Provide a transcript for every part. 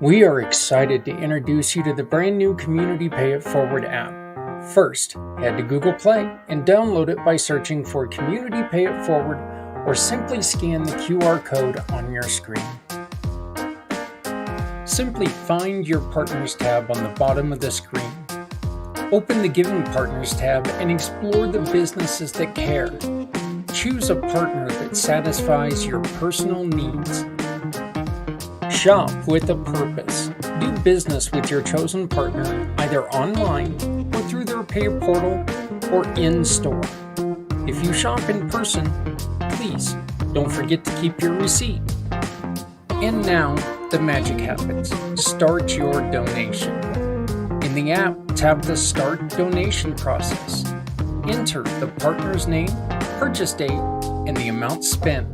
We are excited to introduce you to the brand new Community Pay It Forward app. First, head to Google Play and download it by searching for Community Pay It Forward or simply scan the QR code on your screen. Simply find your Partners tab on the bottom of the screen. Open the Giving Partners tab and explore the businesses that care. Choose a partner that satisfies your personal needs. Shop with a purpose. Do business with your chosen partner either online or through their pay portal or in-store. If you shop in person, please don't forget to keep your receipt. And now, the magic happens. Start your donation. In the app, tap the Start Donation process. Enter the partner's name, purchase date, and the amount spent.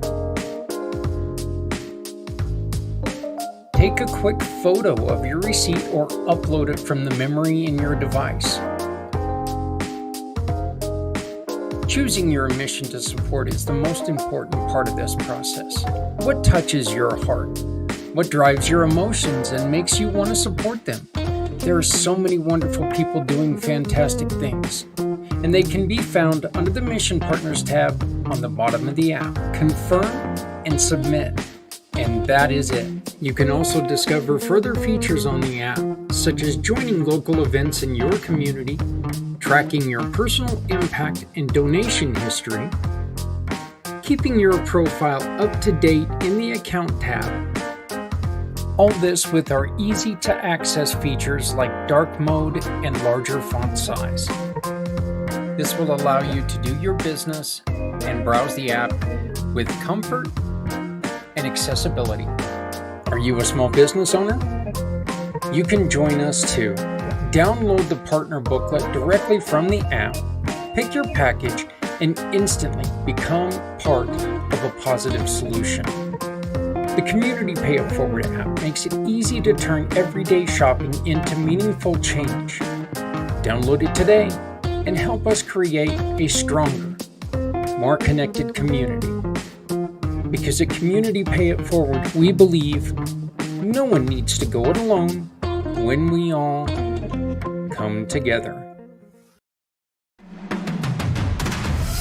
Take a quick photo of your receipt or upload it from the memory in your device. Choosing your mission to support is the most important part of this process. What touches your heart? What drives your emotions and makes you want to support them? There are so many wonderful people doing fantastic things, and they can be found under the Mission Partners tab on the bottom of the app. Confirm and submit, and that is it. You can also discover further features on the app, such as joining local events in your community, tracking your personal impact and donation history, keeping your profile up to date in the Account tab. All this with our easy-to-access features like dark mode and larger font size. This will allow you to do your business and browse the app with comfort and accessibility. Are you a small business owner? You can join us too. Download the partner booklet directly from the app, pick your package, and instantly become part of a positive solution. The Community Pay It Forward app makes it easy to turn everyday shopping into meaningful change. Download it today and help us create a stronger, more connected community. Because at Community Pay It Forward, we believe no one needs to go it alone when we all come together.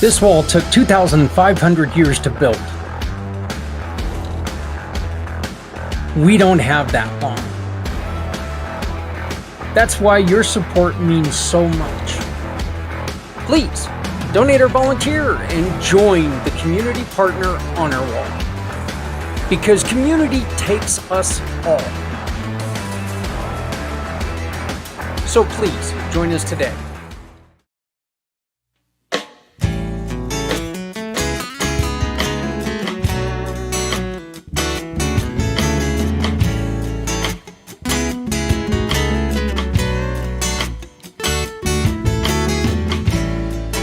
This wall took 2,500 years to build. We don't have that long. That's why your support means so much. Please, donate or volunteer and join the Community Partner Honor Wall. Because community takes us all. So please, join us today.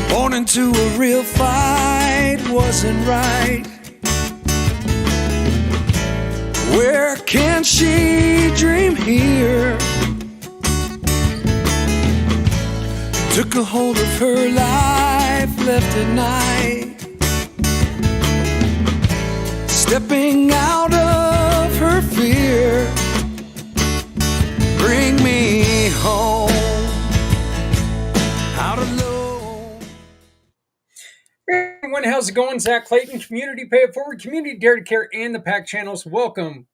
Born into a real fight wasn't right. Where can she dream here? Took a hold of her life, left at night, stepping out of her fear. Bring me home, out alone. Hey everyone, how's it going? Zach Clayton, Community Pay It Forward, Community Dare to Care, and the PAC channels. Welcome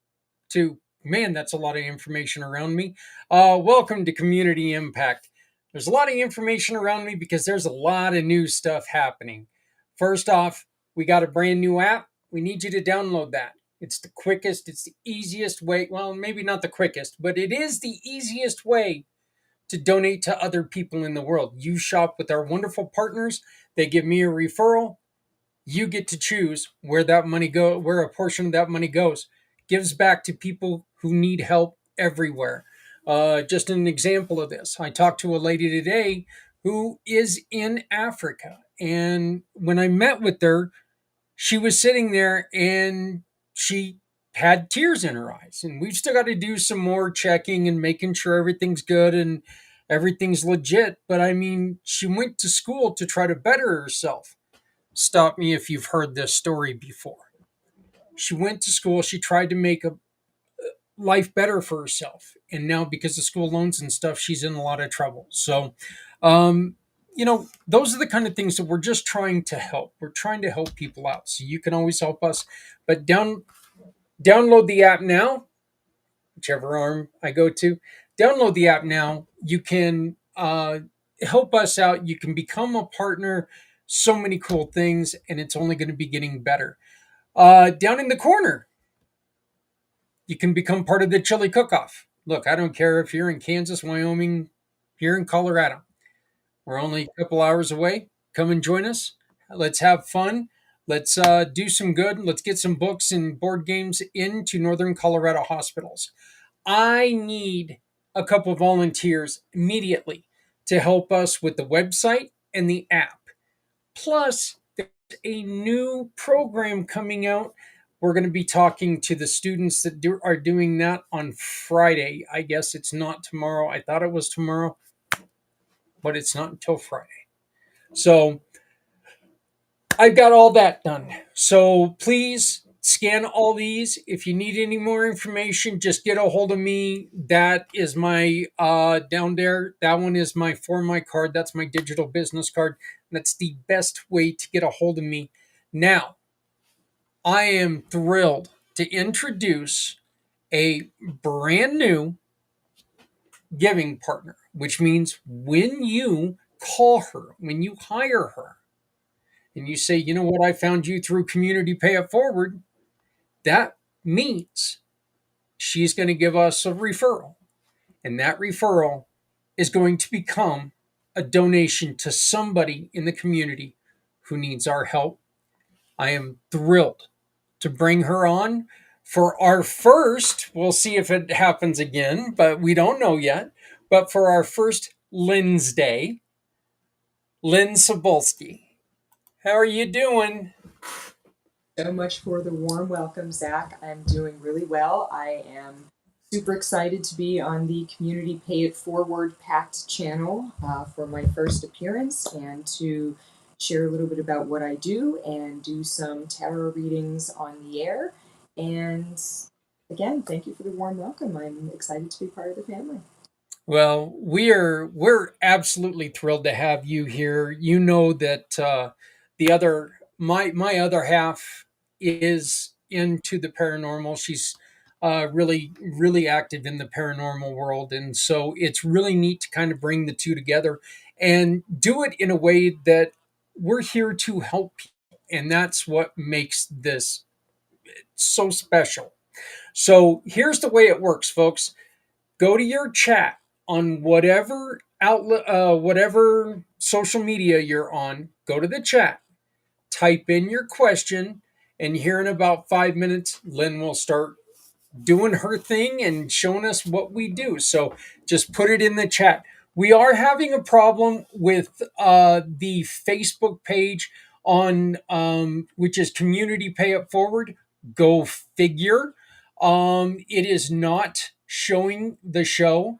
to, man, that's a lot of information around me. Welcome to Community IMpACT. There's a lot of information around me because there's a lot of new stuff happening. First off, we got a brand new app. We need you to download that. It's the quickest, it's the easiest way. Well, maybe not the quickest, but it is the easiest way to donate to other people in the world. You shop with our wonderful partners. They give me a referral. You get to choose where that money where a portion of that money goes. Gives back to people who need help everywhere. Just an example of this. I talked to a lady today who is in Africa. And when I met with her, she was sitting there and she had tears in her eyes. And we've still got to do some more checking and making sure everything's good and everything's legit. But I mean, she went to school to try to better herself. Stop me if you've heard this story before. She went to school. She tried to make life better for herself. And now, because of school loans and stuff, she's in a lot of trouble. So, um, those are the kind of things that we're just trying to help. We're trying to help people out. So you can always help us. But download the app now, whichever arm I go to. Download the app now. You can help us out. You can become a partner. So many cool things, and it's only going to be getting better. Down in the corner, you can become part of the chili cook-off. Look, I don't care if you're in Kansas, Wyoming, you're in Colorado. We're only a couple hours away. Come and join us. Let's have fun. Let's do some good. Let's get some books and board games into Northern Colorado hospitals. I need a couple of volunteers immediately to help us with the website and the app. Plus, there's a new program coming out. We're going to be talking to the students that are doing that on Friday. I guess it's not tomorrow. I thought it was tomorrow, but it's not until Friday. So I've got all that done. So please scan all these. If you need any more information, just get a hold of me. That is my down there. That one is my for my card. That's my digital business card. That's the best way to get a hold of me. Now, I am thrilled to introduce a brand new giving partner, which means when you call her, when you hire her, and you say, you know what, I found you through Community Pay It Forward, that means she's going to give us a referral. And that referral is going to become a donation to somebody in the community who needs our help. I am thrilled to bring her on for our first, we'll see if it happens again, but we don't know yet. But for our first Lynnsday, Lynn Sabulski. How are you doing? So much for the warm welcome, Zach. I'm doing really well. I am super excited to be on the Community Pay It Forward PACT channel for my first appearance and to share a little bit about what I do and do some tarot readings on the air. And again, thank you for the warm welcome. I'm excited to be part of the family. Well, we're absolutely thrilled to have you here. You know that the other my other half is into the paranormal. She's really active in the paranormal world, and so it's really neat to kind of bring the two together and do it in a way that we're here to help people, and that's what makes this so special. So here's the way it works, folks. Go to your chat on whatever outlet, whatever social media you're on. Go to the chat, type in your question, and here in about 5 minutes, Lynn will start doing her thing and showing us what we do. So just put it in the chat. We are having a problem with the Facebook page on which is Community Pay It Forward. Go figure. It is not showing the show,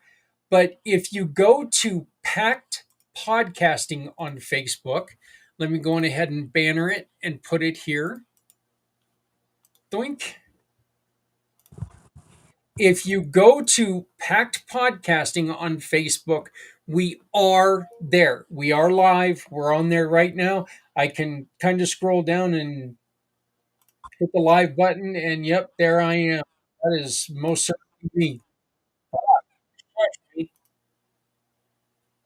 but if you go to Packed Podcasting on Facebook, let me go on ahead and banner it and put it here. Doink. If you go to Packed Podcasting on Facebook, we are there. We are live. We're on there right now. I can kind of scroll down and hit the live button, and yep, there I am. That is most certainly me.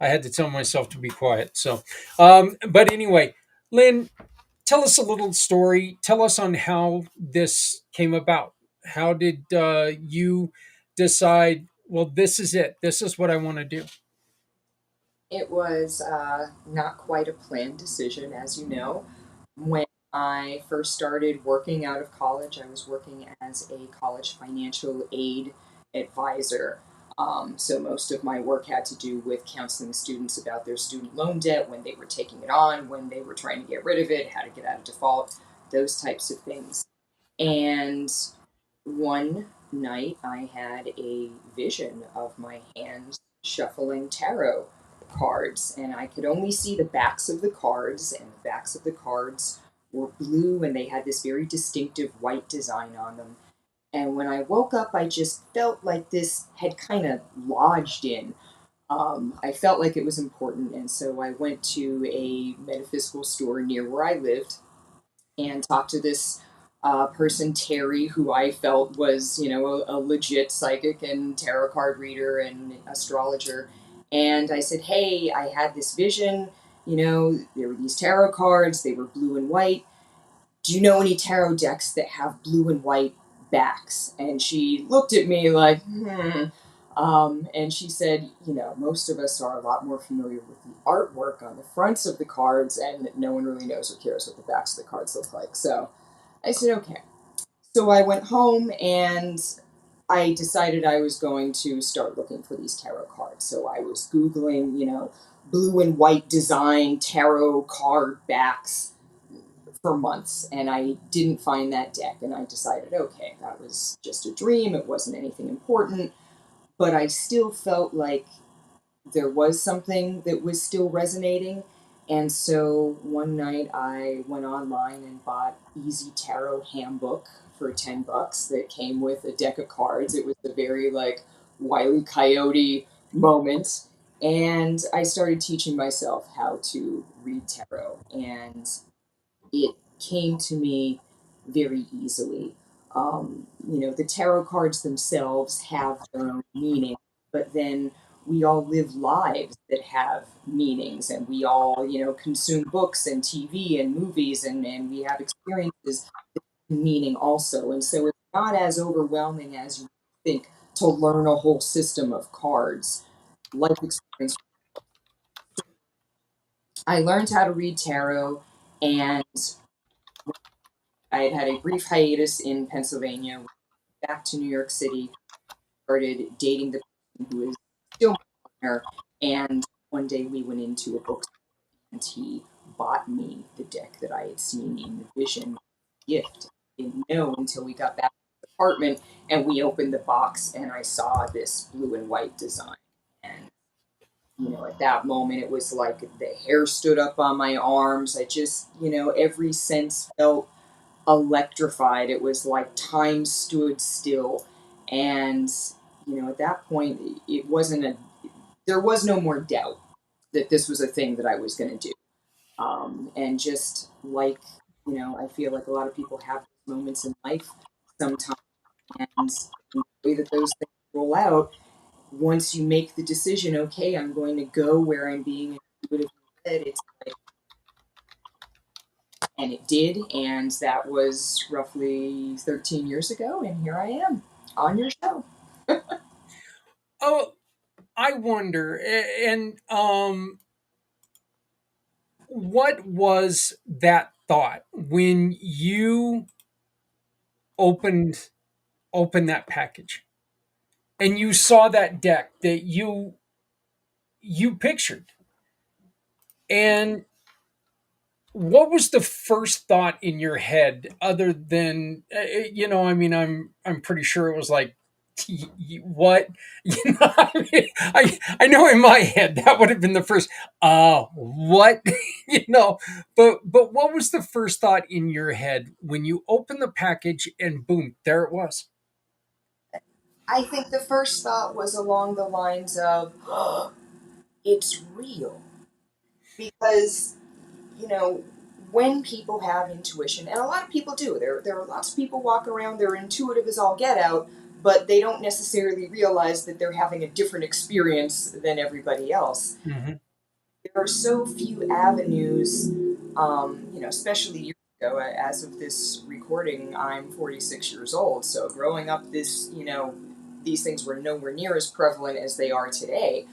I had to tell myself to be quiet. So, but anyway, Lynn, tell us a little story. Tell us on how this came about. How did you decide? Well, this is it. This is what I want to do. It was not quite a planned decision, as you know. When I first started working out of college, I was working as a college financial aid advisor. So most of my work had to do with counseling students about their student loan debt, when they were taking it on, when they were trying to get rid of it, how to get out of default, those types of things. And one night I had a vision of my hands shuffling tarot cards, and I could only see the backs of the cards, and the backs of the cards were blue and they had this very distinctive white design on them. And when I woke up, I just felt like this had kind of lodged in. I felt like it was important, and so I went to a metaphysical store near where I lived and talked to this person, Terry, who I felt was, a legit psychic and tarot card reader and astrologer. And I said, hey, I had this vision. There were these tarot cards, they were blue and white. Do you know any tarot decks that have blue and white backs? And she looked at me like, hmm. And she said, most of us are a lot more familiar with the artwork on the fronts of the cards, and no one really knows or cares what the backs of the cards look like. So I said, okay. So I went home and I decided I was going to start looking for these tarot cards. So I was Googling, blue and white design tarot card backs for months, and I didn't find that deck. And I decided, okay, that was just a dream. It wasn't anything important. But I still felt like there was something that was still resonating. And so one night I went online and bought Easy Tarot Handbook for $10 that came with a deck of cards. It was a very like Wile E. Coyote moment. And I started teaching myself how to read tarot. And it came to me very easily. The tarot cards themselves have their own meaning, but then we all live lives that have meanings, and we all, consume books and TV and movies, and we have experiences that have meaning also. And so it's not as overwhelming as you think to learn a whole system of cards. Life experience. I learned how to read tarot, and I had had a brief hiatus in Pennsylvania, went back to New York City, started dating the person who is still my partner, and one day we went into a bookstore and he bought me the deck that I had seen in the vision gift. I didn't know until we got back to the apartment and we opened the box and I saw this blue and white design. And at that moment it was like the hair stood up on my arms. I just, every sense felt electrified. It was like time stood still. And, at that point, there was no more doubt that this was a thing that I was going to do. And just like, I feel like a lot of people have moments in life sometimes, and the way that those things roll out, once you make the decision, okay, I'm going to go where I'm being intuitively led, it's like, and it did, and that was roughly 13 years ago, and here I am on your show. Oh, I wonder, and what was that thought when you opened that package and you saw that deck that you pictured, and what was the first thought in your head other than I mean, I'm pretty sure it was like, what, I know in my head that would have been the first what, but what was the first thought in your head when you opened the package and boom, there it was? I think the first thought was along the lines of, oh, it's real. Because, you know, when people have intuition, and a lot of people do, there are lots of people walk around, they're intuitive as all get out, but they don't necessarily realize that they're having a different experience than everybody else. Mm-hmm. There are so few avenues, especially years ago. As of this recording, I'm 46 years old. So growing up, these things were nowhere near as prevalent as they are today.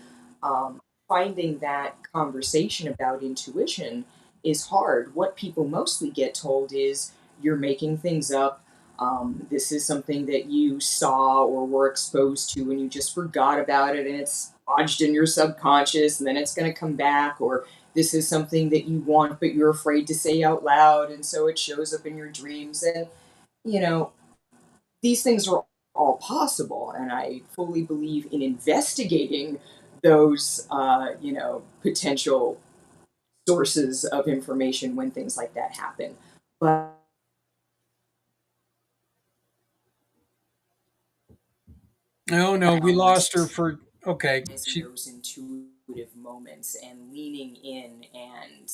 Finding that conversation about intuition is hard. What people mostly get told is you're making things up. This is something that you saw or were exposed to and you just forgot about it and it's lodged in your subconscious and then it's going to come back, or this is something that you want but you're afraid to say out loud and so it shows up in your dreams. And, you know, these things are all possible. And I fully believe in investigating those, potential sources of information when things like that happen. But Oh no, we And lost her for. Okay, is in she. those intuitive moments and leaning in and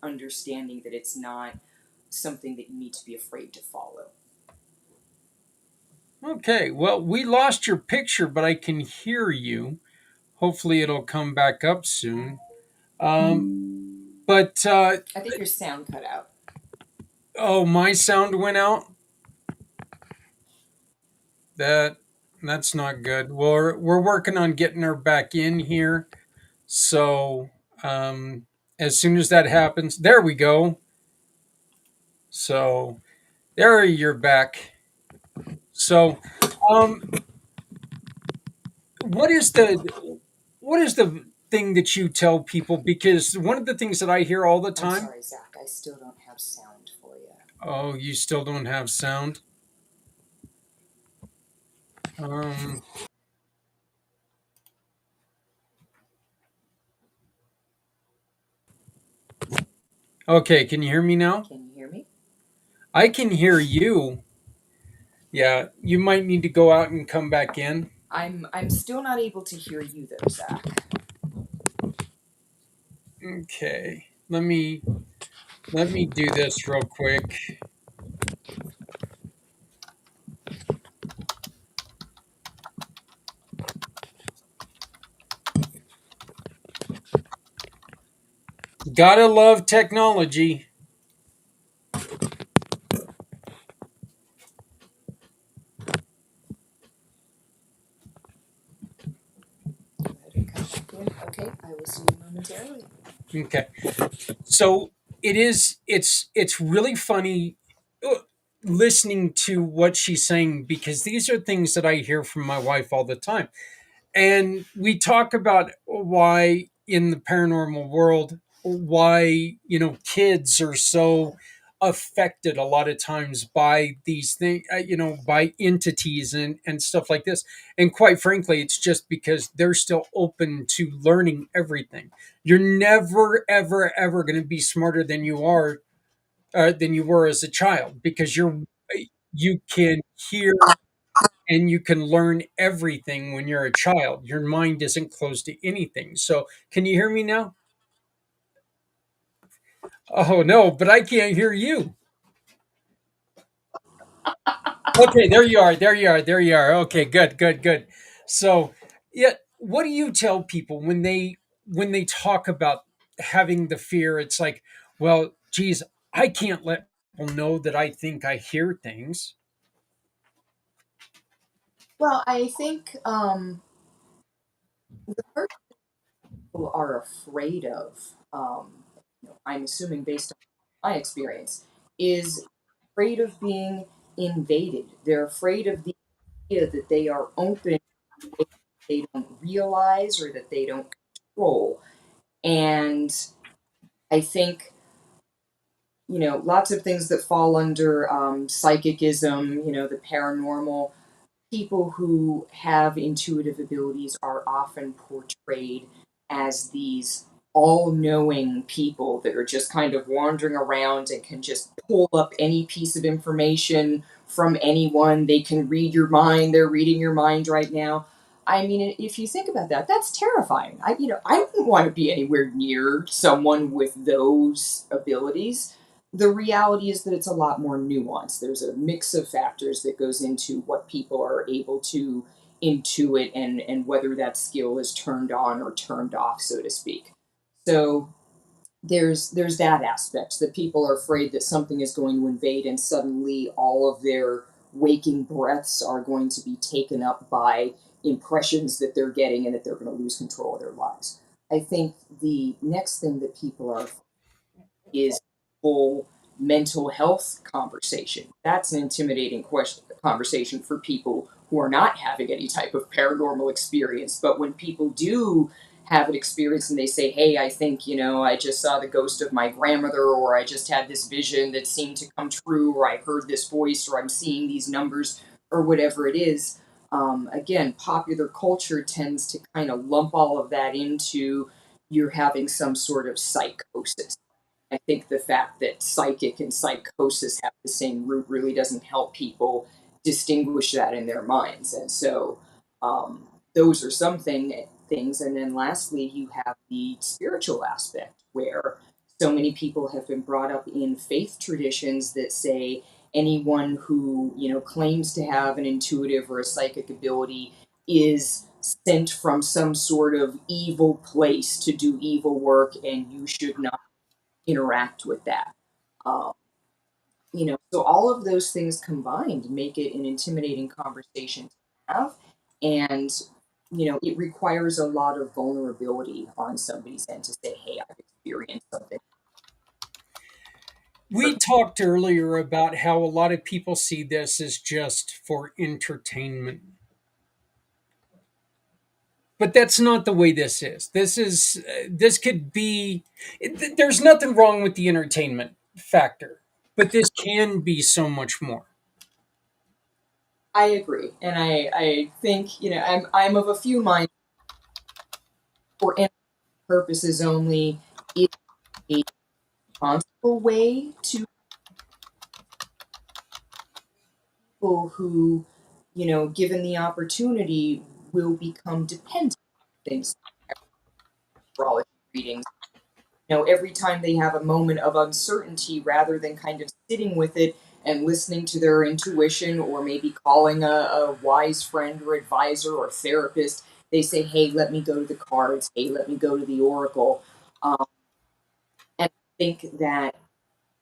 understanding that it's not something that you need to be afraid to follow. Okay, well, we lost your picture, but I can hear you. Hopefully, it'll come back up soon. But I think your sound cut out. oh, my sound went out. That that's not good. We're working on getting her back in here. So as soon as that happens, there we go. So there you're back. So um, what is the thing that you tell people? Because one of the things that I hear all the I'm time. sorry, Zach. I still don't have sound for you. Oh, you still don't have sound. Um, okay, can you hear me now? Can you hear me? I can hear you. Yeah, you might need to go out and come back in. I'm still not able to hear you though, Zach. Okay, let me do this real quick. Gotta love technology. Go ahead and come back in. Okay, I will see you momentarily. Okay, so it's really funny uh, listening to what she's saying because these are things that I hear from my wife all the time. And we talk about why in the paranormal world, why kids are so affected a lot of times by these things, by entities and stuff like this. And quite frankly, it's just because they're still open to learning everything. You're never ever ever going to be smarter than you were as a child because you can hear and you can learn everything when you're a child. Your mind isn't closed to anything. So, can you hear me now? Oh no, but I can't hear you. Okay, there you are. There you are. There you are. Okay, good, good, good. So, yeah, what do you tell people when they talk about having the fear? It's like, well, geez, I can't let people know that I think I hear things. Well, I think the first people are afraid of, I'm assuming based on my experience, is afraid of being invaded. They're afraid of the idea that they are open that they don't realize or that they don't control. And I think, lots of things that fall under psychicism, the paranormal, people who have intuitive abilities are often portrayed as these all knowing people that are just kind of wandering around and can just pull up any piece of information from anyone. They can read your mind. They're reading your mind right now. I mean, if you think about that, that's terrifying. I wouldn't want to be anywhere near someone with those abilities. The reality is that it's a lot more nuanced. There's a mix of factors that goes into what people are able to intuit and whether that skill is turned on or turned off, so to speak. So there's that aspect that people are afraid that something is going to invade and suddenly all of their waking breaths are going to be taken up by impressions that they're getting and that they're going to lose control of their lives. I think the next thing that people are is full mental health conversation. That's an intimidating conversation for people who are not having any type of paranormal experience. But when people do have an experience and they say, hey, I think, I just saw the ghost of my grandmother, or I just had this vision that seemed to come true, or I heard this voice, or I'm seeing these numbers, or whatever it is. Again, popular culture tends to kind of lump all of that into you're having some sort of psychosis. I think the fact that psychic and psychosis have the same root really doesn't help people distinguish that in their minds. And so Those are some things. And then lastly, you have the spiritual aspect where so many people have been brought up in faith traditions that say anyone who, claims to have an intuitive or a psychic ability is sent from some sort of evil place to do evil work, and you should not interact with that. Um, so all of those things combined make it an intimidating conversation to have. And, it requires a lot of vulnerability on somebody's end to say, hey, I've experienced something. We talked earlier about how a lot of people see this as just for entertainment. But that's not the way this is. This could be, there's nothing wrong with the entertainment factor, but this can be so much more. I agree. And I think, I'm of a few minds for entertainment purposes only. It's a responsible way to people who, given the opportunity, will become dependent on things like astrology readings. Every time they have a moment of uncertainty, rather than kind of sitting with it and listening to their intuition, or maybe calling a wise friend or advisor or therapist, they say, hey, let me go to the cards. Hey, let me go to the oracle. Um, and I think that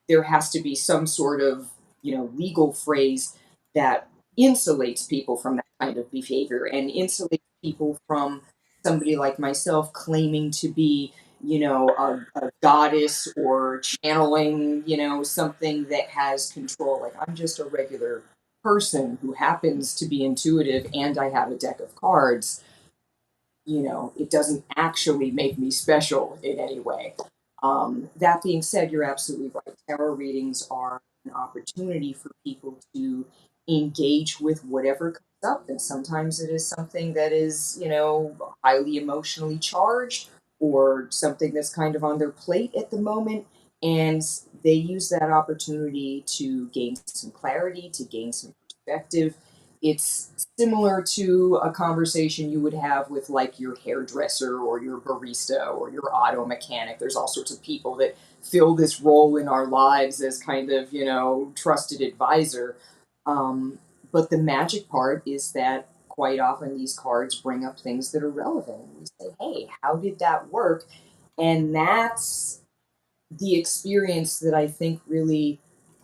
there has to be some sort of legal phrase that insulates people from that kind of behavior and insulates people from somebody like myself claiming to be a goddess or channeling something that has control. Like, I'm just a regular person who happens to be intuitive and I have a deck of cards. It doesn't actually make me special in any way. That being said, you're absolutely right. Tarot readings are an opportunity for people to engage with whatever comes up. And sometimes it is something that is, highly emotionally charged, or something that's kind of on their plate at the moment. And they use that opportunity to gain some clarity, to gain some perspective. It's similar to a conversation you would have with, like, your hairdresser or your barista or your auto mechanic. There's all sorts of people that fill this role in our lives as kind of, trusted advisor. But the magic part is that quite often these cards bring up things that are relevant. We say, hey, how did that work? And that's the experience that I think really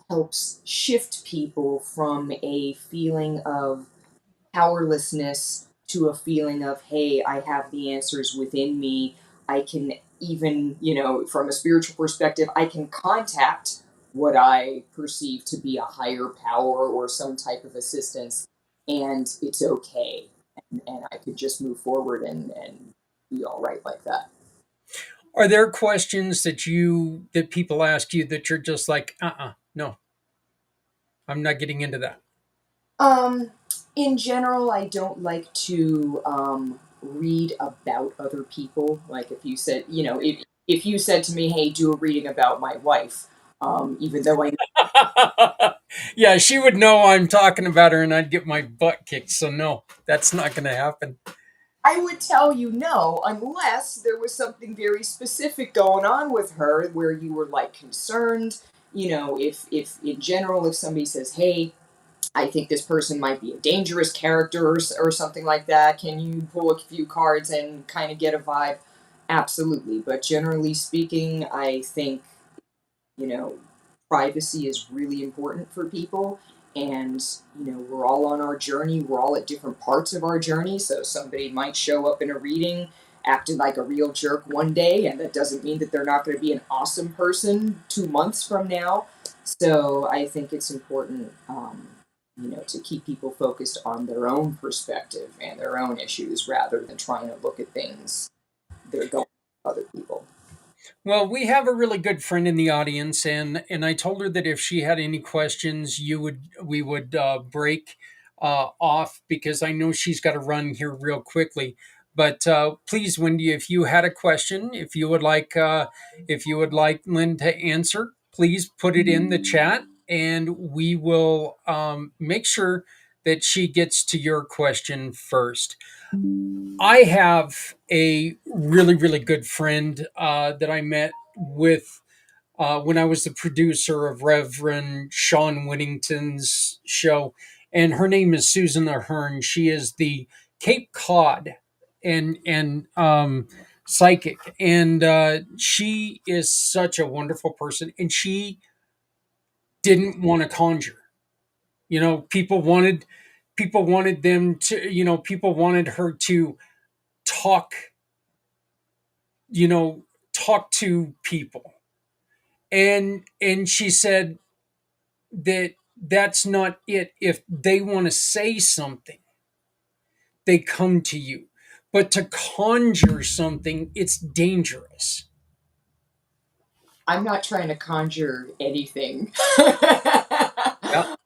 helps shift people from a feeling of powerlessness to a feeling of, hey, I have the answers within me. I can even, from a spiritual perspective, I can contact what I perceive to be a higher power or some type of assistance, and it's okay. And I could just move forward and be all right like that. Are there questions that people ask you that you're just like, no, I'm not getting into that? Um, in general, I don't like to read about other people. Like, if you said, if you said to me, "Hey, do a reading about my wife," even though I Yeah, she would know I'm talking about her and I'd get my butt kicked. So, no, that's not going to happen. I would tell you no, unless there was something very specific going on with her where you were, like, concerned. If in general, if somebody says, "Hey, I think this person might be a dangerous character," or something like that, can you pull a few cards and kind of get a vibe? Absolutely. But generally speaking, I think, you know, privacy is really important for people. And, we're all on our journey. We're all at different parts of our journey. So somebody might show up in a reading acting like a real jerk one day, and that doesn't mean that they're not going to be an awesome person 2 months from now. So I think it's important, to keep people focused on their own perspective and their own issues rather than trying to look at things that are going on with other people. Well, we have a really good friend in the audience, and I told her that if she had any questions, we would break off because I know she's got to run here real quickly. But please, Wendy, if you had a question, if you would like Lynn to answer, please put it in the chat, and we will make sure that she gets to your question first. I have a really, really good friend that I met with when I was the producer of Reverend Sean Whittington's show, and her name is Susan Ahern. She is the Cape Cod and psychic, and she is such a wonderful person. And she didn't want to conjure. You know, people wanted them to. You know, people wanted her to talk. You know, talk to people, and she said that that's not it. If they want to say something, they come to you. But to conjure something, it's dangerous. I'm not trying to conjure anything. Yeah.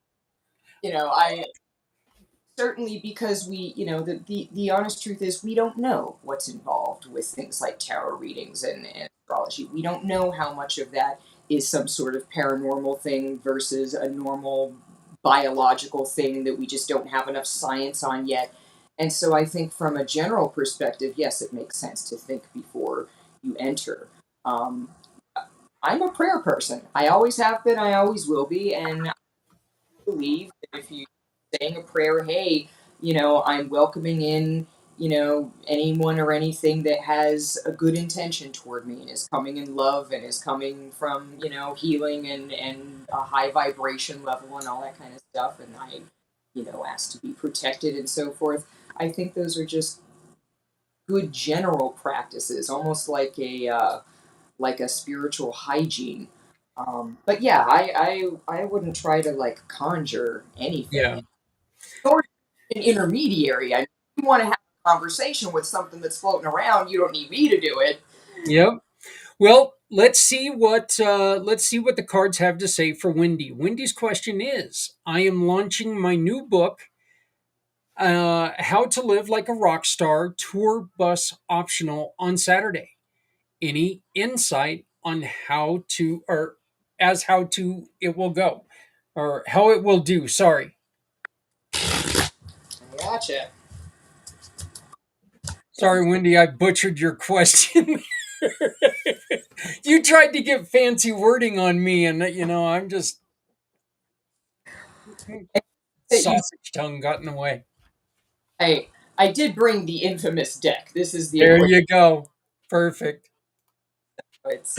I certainly, because the honest truth is we don't know what's involved with things like tarot readings and astrology. We don't know how much of that is some sort of paranormal thing versus a normal biological thing that we just don't have enough science on yet. And so I think from a general perspective, yes, it makes sense to think before you enter. um, I'm a prayer person. I always have been, I always will be, and believe that if you saying a prayer, hey, I'm welcoming in, anyone or anything that has a good intention toward me and is coming in love and is coming from, healing and a high vibration level and all that kind of stuff. And I, ask to be protected and so forth. I think those are just good general practices, almost like a spiritual hygiene. But yeah, I wouldn't try to like conjure anything. Yeah. Or an intermediary. You want to have a conversation with something that's floating around. You don't need me to do it. Yep. Well, let's see what the cards have to say for Wendy. Wendy's question is: I am launching my new book, "How to Live Like a Rock Star," tour bus optional on Saturday. Any insight on how to or as how to it will go or how it will do? Sorry. Gotcha. Sorry, Wendy, I butchered your question. You tried to get fancy wording on me, and I'm just You, sausage tongue got in the way. I did bring the infamous deck. This is the There important. you go. Perfect. It's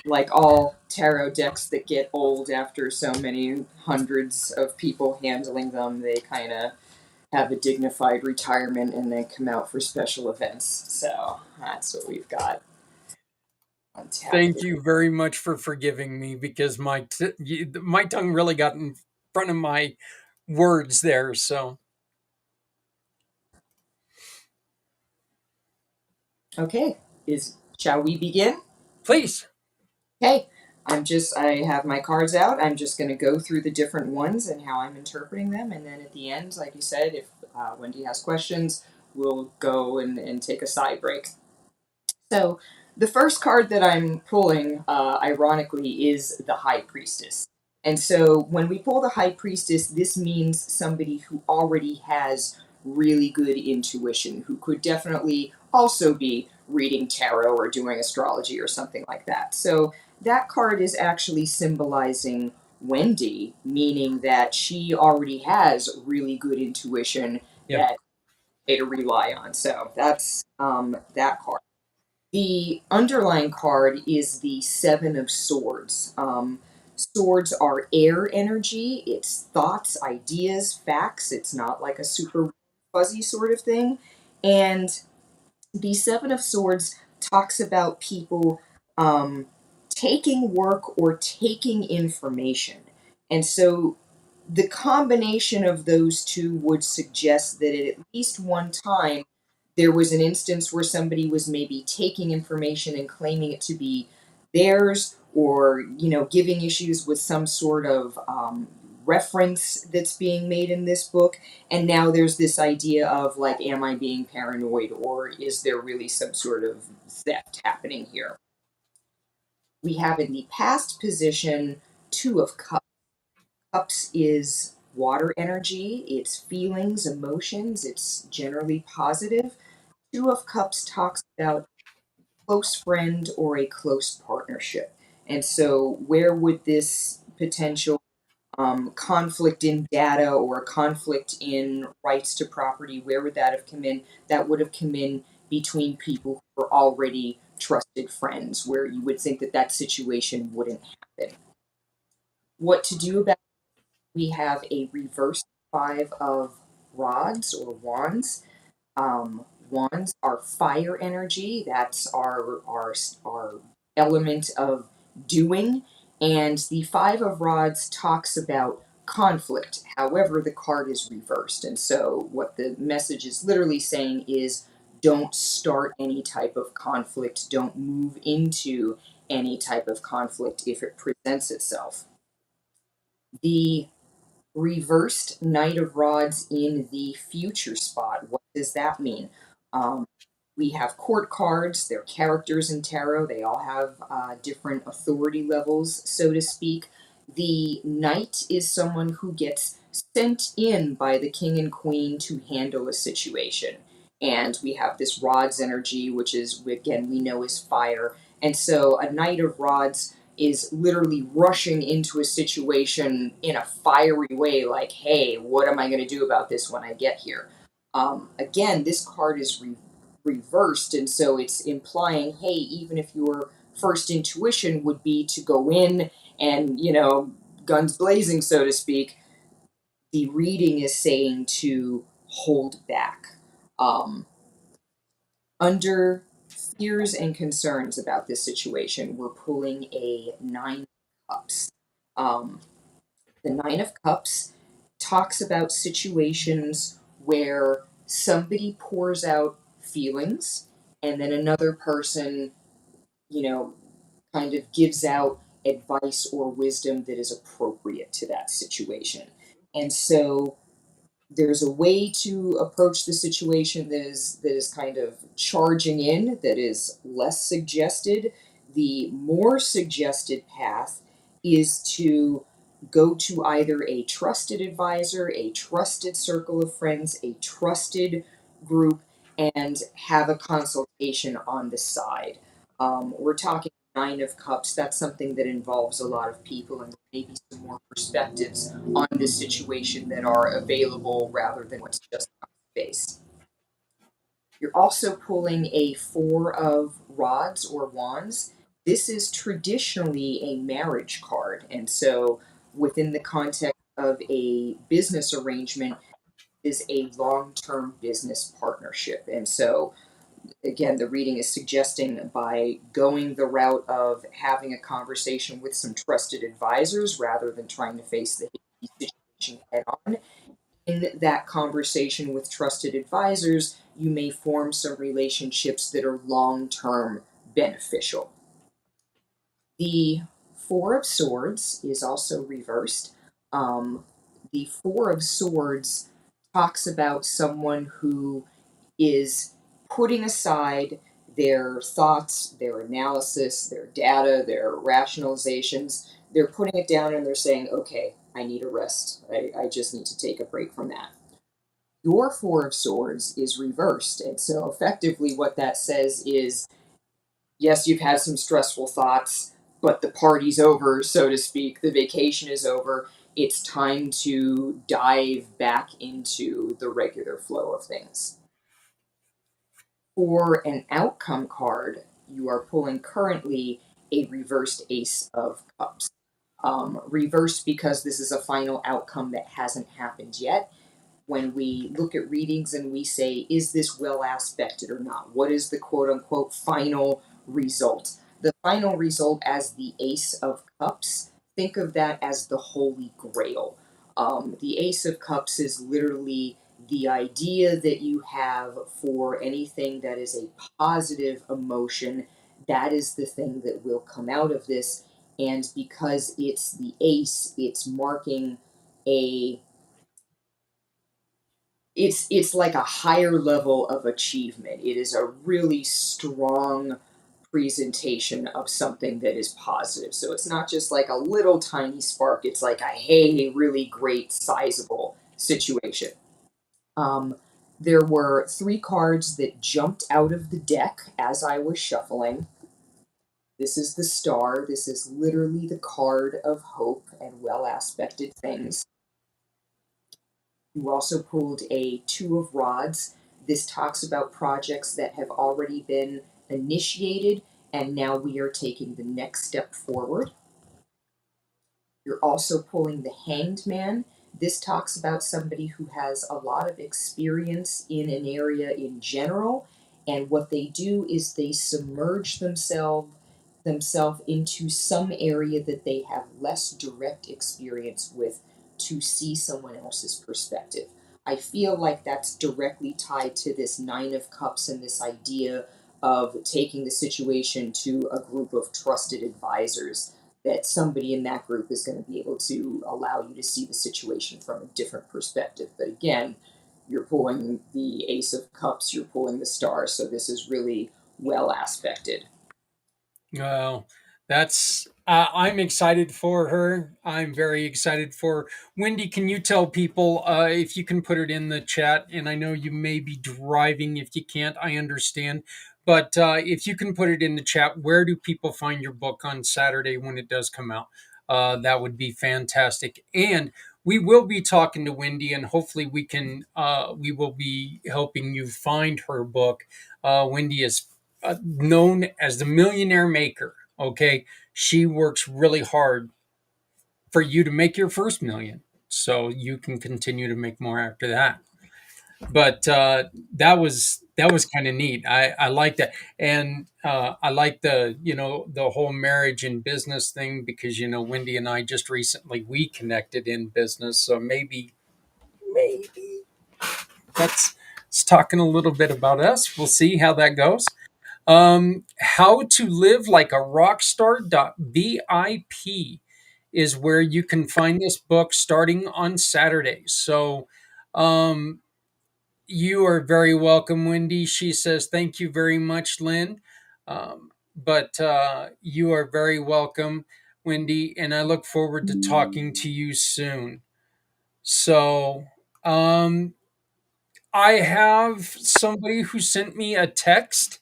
like all tarot decks that get old after so many hundreds of people handling them, they kind of have a dignified retirement and then come out for special events. So that's what we've got on tap. Thank you very much for forgiving me because my tongue really got in front of my words there. So Okay, is shall we begin? please. Okay, I have my cards out. I'm just going to go through the different ones and how I'm interpreting them. And then at the end, like you said, if Wendy has questions, we'll go and take a side break. So the first card that I'm pulling, ironically, is the High Priestess. And so when we pull the High Priestess, this means somebody who already has really good intuition, who could definitely also be reading tarot or doing astrology or something like that. So that card is actually symbolizing Wendy, meaning that she already has really good intuition Yep. that to rely on. So that's that card. The underlying card is the Seven of Swords. Swords are air energy, it's thoughts, ideas, facts. It's not like a super fuzzy sort of thing. And the Seven of Swords talks about people taking work or taking information. And so the combination of those two would suggest that at least one time there was an instance where somebody was maybe taking information and claiming it to be theirs, or giving issues with some sort of reference that's being made in this book. And now there's this idea of like, am I being paranoid, or is there really some sort of theft happening here? We have in the past position Two of Cups. Cups is water energy, it's feelings, emotions, it's generally positive. Two of Cups talks about close friend or a close partnership. And so, where would this potential conflict in data or conflict in rights to property, where would that have come in? That would have come in between people who are already trusted friends, where you would think that that situation wouldn't happen. What to do about it? We have a reverse five of rods or wands. Wands are fire energy. That's our element of doing. And the Five of Rods talks about conflict. However, the card is reversed. And so, what the message is literally saying is don't start any type of conflict, don't move into any type of conflict if it presents itself. The reversed Knight of Rods in the future spot. What does that mean? Um, we have court cards, they're characters in tarot, they all have different authority levels, so to speak. The knight is someone who gets sent in by the king and queen to handle a situation. And we have this rods energy, which is, again, we know is fire. And so a knight of rods is literally rushing into a situation in a fiery way, like, hey, what am I going to do about this when I get here? Again, this card is reversed, and so it's implying, hey, even if your first intuition would be to go in and, guns blazing, so to speak, the reading is saying to hold back. Under fears and concerns about this situation, we're pulling a Nine of Cups. Um, the Nine of Cups talks about situations where somebody pours out feelings and then another person, you know, kind of gives out advice or wisdom that is appropriate to that situation. And so there's a way to approach the situation that is kind of charging in, that is less suggested. The more suggested path is to go to either a trusted advisor, a trusted circle of friends, a trusted group, and have a consultation on the side. We're talking Nine of Cups. That's something that involves a lot of people and maybe some more perspectives on the situation that are available rather than what's just on face. You're also pulling a Four of Rods or Wands. This is traditionally a marriage card, and so within the context of a business arrangement is a long-term business partnership. And so again, the reading is suggesting by going the route of having a conversation with some trusted advisors rather than trying to face the situation head on. In that conversation with trusted advisors, you may form some relationships that are long term beneficial. The Four of Swords is also reversed. The Four of Swords talks about someone who is putting aside their thoughts, their analysis, their data, their rationalizations. They're putting it down and they're saying, okay, I need a rest. I just need to take a break from that. Your Four of Swords is reversed. And so effectively, what that says is yes, you've had some stressful thoughts, but the party's over, so to speak. The vacation is over. It's time to dive back into the regular flow of things. For an outcome card, you are pulling currently a reversed Ace of Cups. Reversed because this is a final outcome that hasn't happened yet. When we look at readings and we say, is this well aspected or not? What is the quote unquote final result? The final result as the Ace of Cups, think of that as the Holy Grail. The Ace of Cups is literally the idea that you have for anything that is a positive emotion. That is the thing that will come out of this. And because it's the ace, it's marking a it's like a higher level of achievement. It is a really strong presentation of something that is positive. So it's not just like a little tiny spark, it's like a hey, really great, sizable situation. Um, there were three cards that jumped out of the deck as I was shuffling. This is the star. This is literally the card of hope and well aspected things. You also pulled a two of rods. This talks about projects that have already been initiated and now we are taking the next step forward. You're also pulling the hanged man. This talks about somebody who has a lot of experience in an area in general, and what they do is they submerge themselves into some area that they have less direct experience with to see someone else's perspective. I feel like that's directly tied to this Nine of Cups and this idea of taking the situation to a group of trusted advisors, that somebody in that group is going to be able to allow you to see the situation from a different perspective. But again, you're pulling the Ace of Cups, you're pulling the Star, so this is really well aspected. Well, that's I'm excited for her. I'm very excited for her. Wendy. Can you tell people if you can put it in the chat? And I know you may be driving. If you can't, I understand. But if you can put it in the chat, where do people find your book on Saturday when it does come out? That would be fantastic. And we will be talking to Wendy, and hopefully we will be helping you find her book. Wendy is known as the millionaire maker. Okay. She works really hard for you to make your first million so you can continue to make more after that. But that was kind of neat. I like that. And I like the whole marriage and business thing because, Wendy and I just recently we connected in business. So maybe that's it's talking a little bit about us. We'll see how that goes. How to live like a rock star.vip is where you can find this book starting on Saturday. So, you are very welcome, Wendy. She says, thank you very much, Lynn. But you are very welcome, Wendy, and I look forward to talking to you soon. So, I have somebody who sent me a text.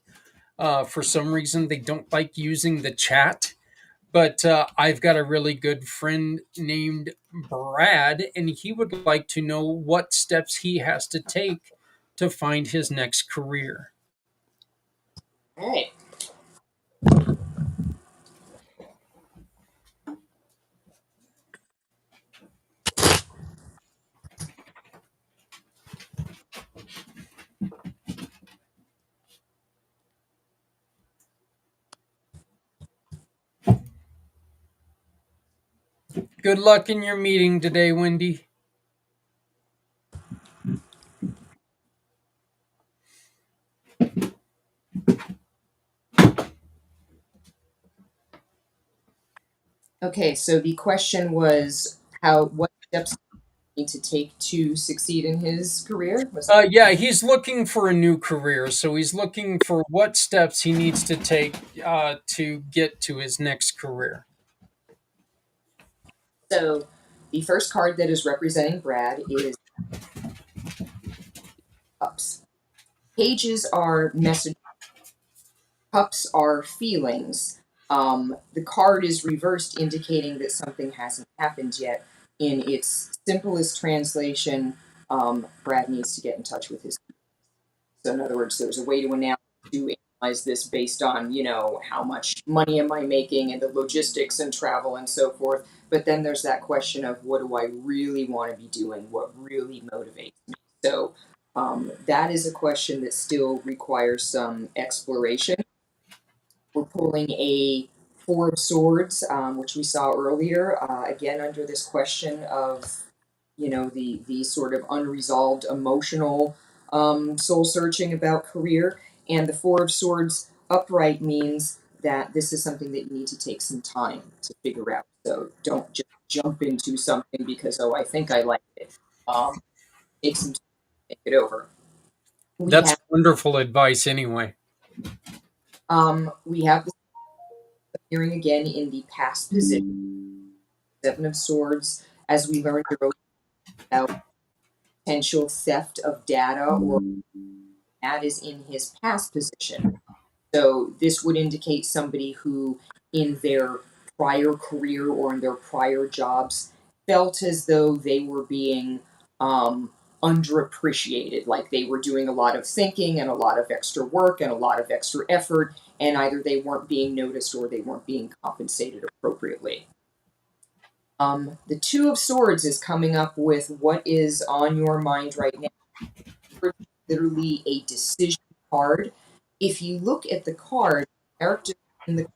For some reason, they don't like using the chat. But I've got a really good friend named Brad, and he would like to know what steps he has to take to find his next career. All right. Good luck in your meeting today, Wendy. Okay, so the question was what steps he need to take to succeed in his career? Yeah, he's looking for a new career, so he's looking for what steps he needs to take to get to his next career. So the first card that is representing Brad is Cups. Pages are message. Cups are feelings. The card is reversed, indicating that something hasn't happened yet. In its simplest translation, Brad needs to get in touch with his. So, in other words, there's a way to analyze this based on, how much money am I making and the logistics and travel and so forth. But then there's that question of what do I really want to be doing? What really motivates me? So, that is a question that still requires some exploration. We're pulling a Four of Swords, which we saw earlier, again under this question of, the sort of unresolved emotional soul searching about career. And the Four of Swords upright means that this is something that you need to take some time to figure out. So don't just jump into something because, oh, I think I like it. Take some time to think it over. That's wonderful advice, anyway. We have the appearing again in the past position, Seven of Swords, as we learned about potential theft of data, or that is in his past position. So this would indicate somebody who, in their prior career or in their prior jobs, felt as though they were being underappreciated, like they were doing a lot of thinking and a lot of extra work and a lot of extra effort, and either they weren't being noticed or they weren't being compensated appropriately. The Two of Swords is coming up with what is on your mind right now. Literally a decision card. If you look at the card, the character in the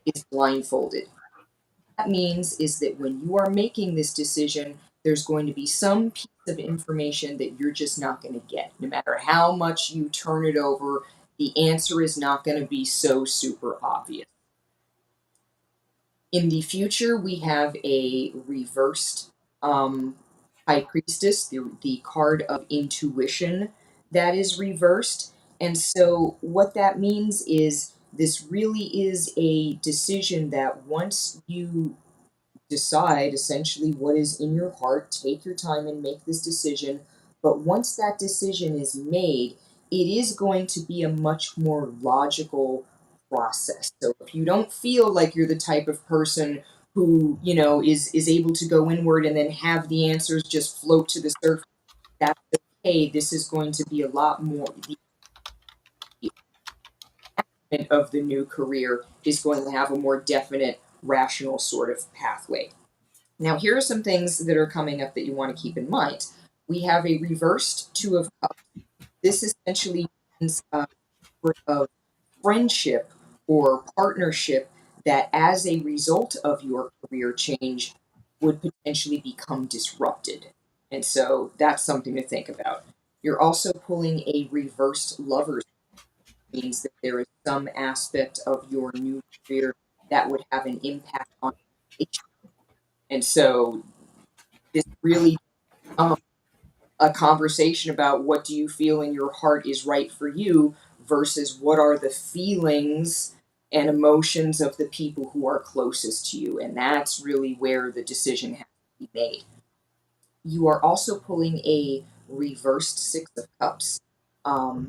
is blindfolded. That means is that when you are making this decision, there's going to be some piece of information that you're just not going to get. No matter how much you turn it over, the answer is not going to be so super obvious. In the future, we have a reversed High Priestess, the card of intuition that is reversed. And so, what that means is this really is a decision that once you decide essentially what is in your heart, take your time and make this decision. But once that decision is made, it is going to be a much more logical process. So if you don't feel like you're the type of person who, is able to go inward and then have the answers just float to the surface, that's okay. This is going to be a lot more the of the new career is going to have a more definite, rational sort of pathway. Now, here are some things that are coming up that you want to keep in mind. We have a reversed Two of Cups. This essentially means a sort of friendship or partnership that, as a result of your career change, would potentially become disrupted. And so that's something to think about. You're also pulling a reversed Lovers, means that there is some aspect of your new career that would have an impact on education. And so this really a conversation about what do you feel in your heart is right for you versus what are the feelings and emotions of the people who are closest to you. And that's really where the decision has to be made. You are also pulling a reversed Six of Cups.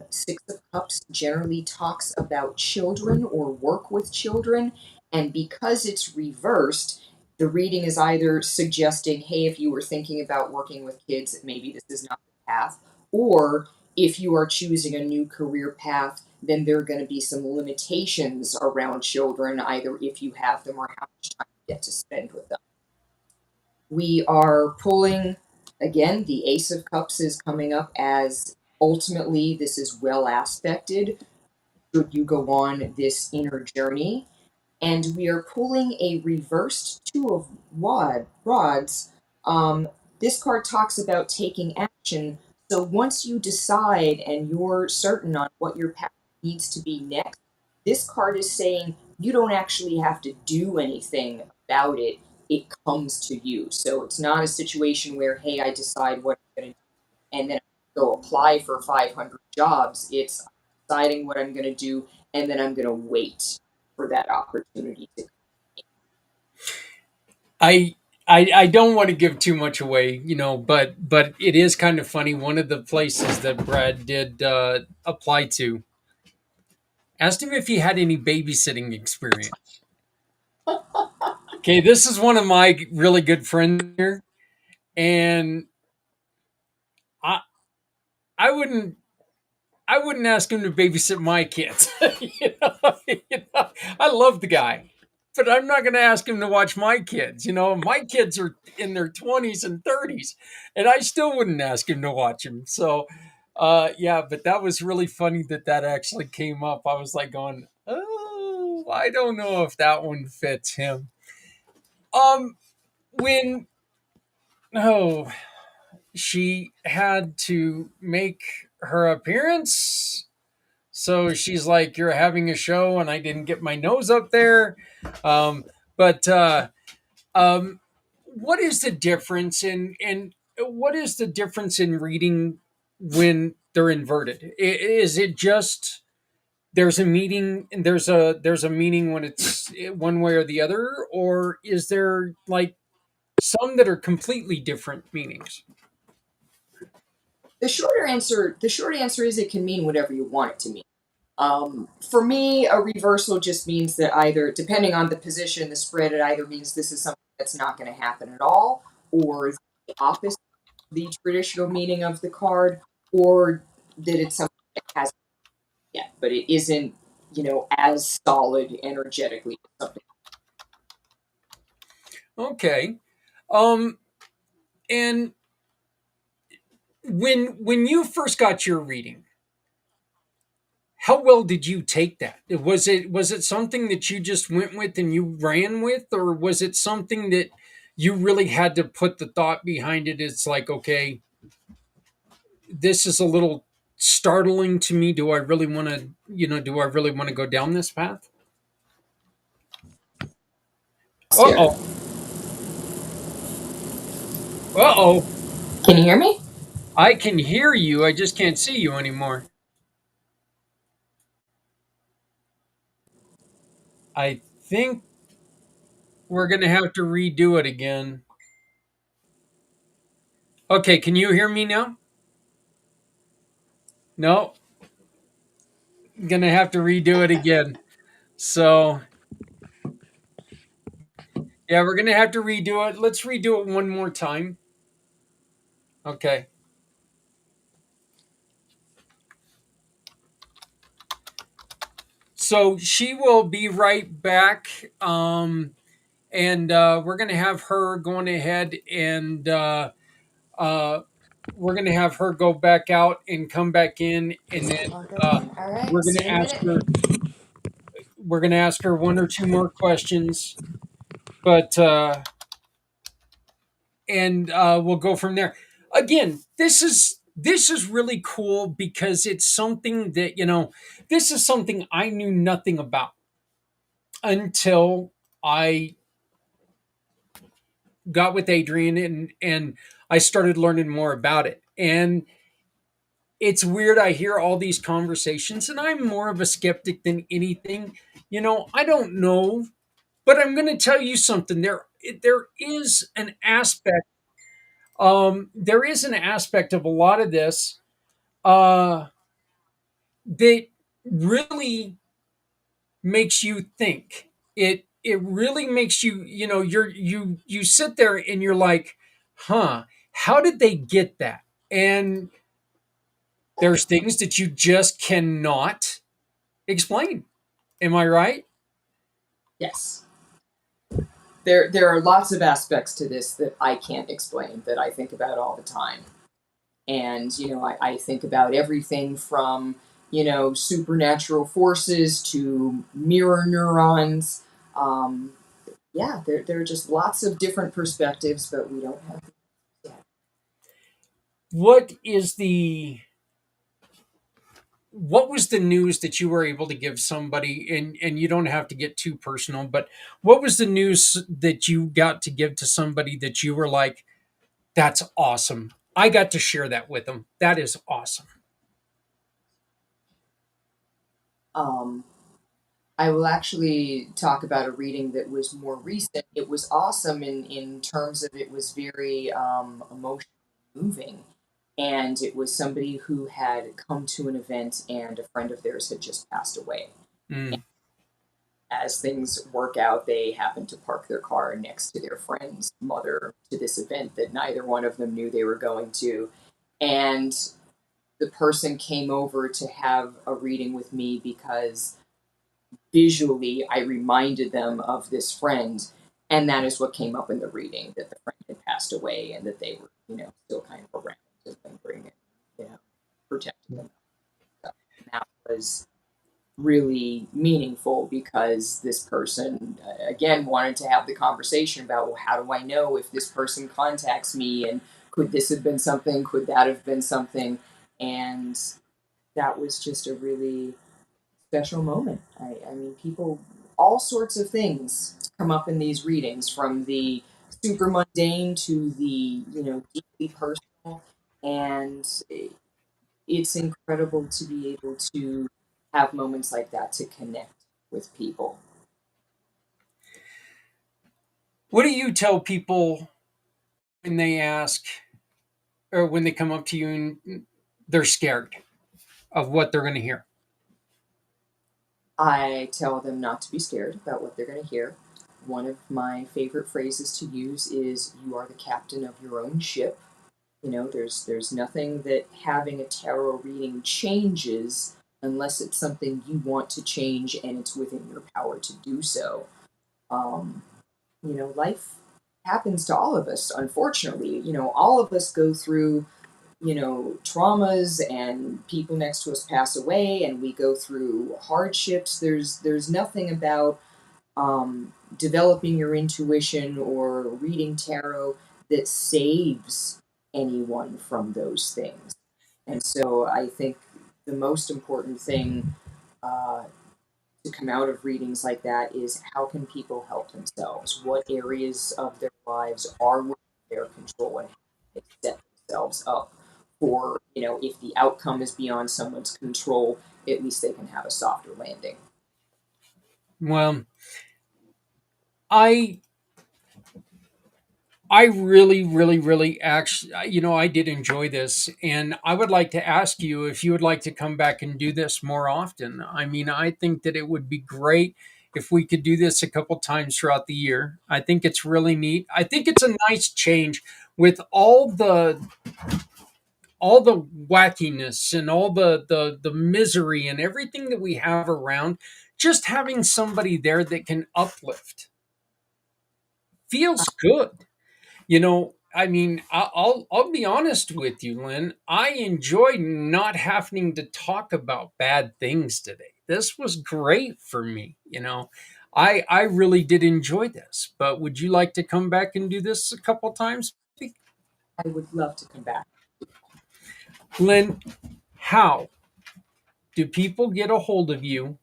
Six of Cups generally talks about children or work with children. And because it's reversed, the reading is either suggesting, hey, if you were thinking about working with kids, maybe this is not the path. Or if you are choosing a new career path, then there are going to be some limitations around children, either if you have them or how much time you get to spend with them. We are pulling, again, the Ace of Cups is coming up as ultimately this is well aspected should you go on this inner journey. And we are pulling a reversed Two of Rods. This card talks about taking action. So once you decide and you're certain on what your path needs to be next, this card is saying you don't actually have to do anything about it. It comes to you. So it's not a situation where, hey, I decide what I'm going to do and then I go apply for 500 jobs. It's deciding what I'm going to do and then I'm going to wait for that opportunity to. I don't want to give too much away, but it is kind of funny. One of the places that Brad did apply to asked him if he had any babysitting experience. Okay, this is one of my really good friends here, and I I wouldn't ask him to babysit my kids. I love the guy, but I'm not going to ask him to watch my kids. My kids are in their 20s and 30s, and I still wouldn't ask him to watch them. So, yeah, but that was really funny that actually came up. I was like going, oh, I don't know if that one fits him. When oh, she had to make her appearance. So she's like, "You're having a show, and I didn't get my nose up there." But what is the difference in what is the difference in reading when they're inverted? Is it just there's a meaning and there's a meaning when it's one way or the other, or is there like some that are completely different meanings? The short answer is it can mean whatever you want it to mean. For me, a reversal just means that either, depending on the position, the spread, it either means this is something that's not going to happen at all, or the opposite of the traditional meaning of the card, or that it's something that hasn't yet, but it isn't, as solid energetically as something. Okay. um and when you first got your reading, how well did you take that? Was it something that you just went with and you ran with, or was it something that you really had to put the thought behind it? It's like, okay, this is a little startling to me. Do I really want to, do I really want to go down this path? Here. Uh-oh. Uh-oh. Can you hear me? I can hear you. I just can't see you anymore. I think we're going to have to redo it again. Okay, can you hear me now? No, going to have to redo it again. So, yeah, we're going to have to redo it. Let's redo it one more time. Okay. So she will be right back. And we're going to have her going ahead and uh, we're going to have her go back out and come back in. And then I'll go uh, in. All right. we're going See to you in a ask minute. her. We're going to ask her one or two more questions, but and we'll go from there. Again, this is really cool because it's something that this is something I knew nothing about until I got with Adrian and I started learning more about it. And it's weird. I hear all these conversations, and I'm more of a skeptic than anything. I don't know, but I'm going to tell you something. There is an aspect. There is an aspect of a lot of this uh, that really makes you think. It really makes you. You sit there and you're like, huh? How did they get that? And there's things that you just cannot explain. Am I right? Yes. There are lots of aspects to this that I can't explain that I think about all the time. And, I think about everything from, supernatural forces to mirror neurons. Um, yeah, there are just lots of different perspectives, but we don't have yet. What is the what was the news that you were able to give somebody, and you don't have to get too personal, but what was the news that you got to give to somebody that you were like, that's awesome. I got to share that with them. That is awesome. Um, I will actually talk about a reading that was more recent. It was awesome in terms of it was very emotionally moving. And it was somebody who had come to an event and a friend of theirs had just passed away. Mm. As things work out, they happened to park their car next to their friend's mother to this event that neither one of them knew they were going to. And the person came over to have a reading with me because visually I reminded them of this friend. And that is what came up in the reading, that the friend had passed away and that they were, still kind of around and lingering and, protecting them. So that was really meaningful because this person again wanted to have the conversation about, well, how do I know if this person contacts me, and could this have been something, could that have been something? And that was just a really special moment. I mean, people, all sorts of things come up in these readings, from the super mundane to the deeply personal. And it's incredible to be able to have moments like that to connect with people. What do you tell people when they ask or when they come up to you and they're scared of what they're going to hear? I tell them not to be scared about what they're going to hear. One of my favorite phrases to use is, "You are the captain of your own ship." You know, there's nothing that having a tarot reading changes unless it's something you want to change and it's within your power to do so. Um, Life happens to all of us, unfortunately. All of us go through, traumas, and people next to us pass away, and we go through hardships. There's nothing about developing your intuition or reading tarot that saves anyone from those things. And so I think the most important thing uh, to come out of readings like that is, how can people help themselves? What areas of their lives are within their control, and how they set themselves up for, if the outcome is beyond someone's control, at least they can have a softer landing. Well, I I really, really, really actually, I did enjoy this. And I would like to ask you if you would like to come back and do this more often. I mean, I think that it would be great if we could do this a couple times throughout the year. I think it's really neat. I think it's a nice change with all the wackiness and all the misery and everything that we have around. Just having somebody there that can uplift feels good. I mean, I'll be honest with you, Lynn. I enjoyed not having to talk about bad things today. This was great for me. I really did enjoy this. But would you like to come back and do this a couple times? I would love to come back. Lynn, how do people get a hold of you?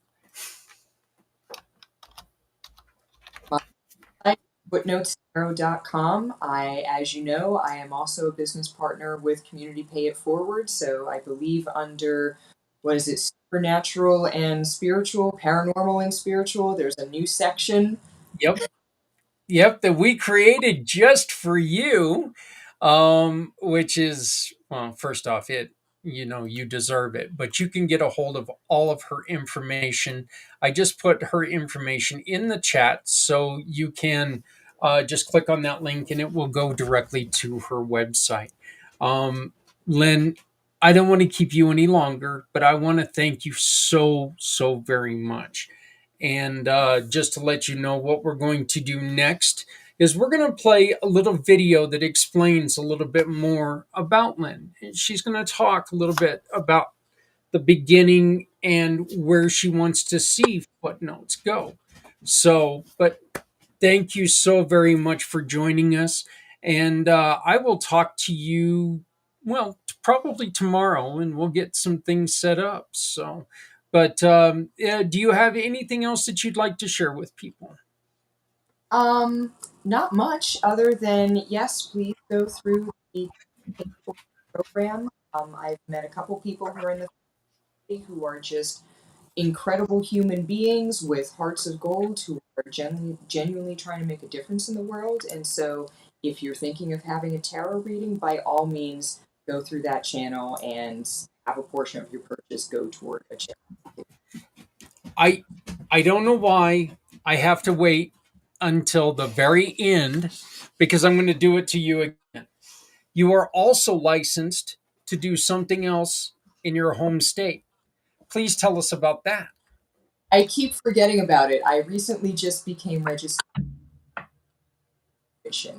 Footnotestarot.com. As you know, I am also a business partner with Community Pay It Forward. So I believe under, what is it, supernatural and spiritual, paranormal and spiritual, there's a new section. Yep. Yep, that we created just for you, which is, well, first off, you deserve it, but you can get a hold of all of her information. I just put her information in the chat, so you can just click on that link and it will go directly to her website. Lynn, I don't want to keep you any longer, but I want to thank you so, so very much. And just to let you know, what we're going to do next is we're going to play a little video that explains a little bit more about Lynn. And she's going to talk a little bit about the beginning and where she wants to see Footnotes go. So, but thank you so very much for joining us. And I will talk to you, well, probably tomorrow, and we'll get some things set up. So, but do you have anything else that you'd like to share with people? Not much other than, yes, please go through the program. I've met a couple people who are in the community who are just incredible human beings with hearts of gold, who are genuinely trying to make a difference in the world. And so, if you're thinking of having a tarot reading, by all means, go through that channel and have a portion of your purchase go toward a charity. I don't know why I have to wait until the very end, because I'm going to do it to you again. You are also licensed to do something else in your home state. Please tell us about that. I keep forgetting about it. I recently just became registered.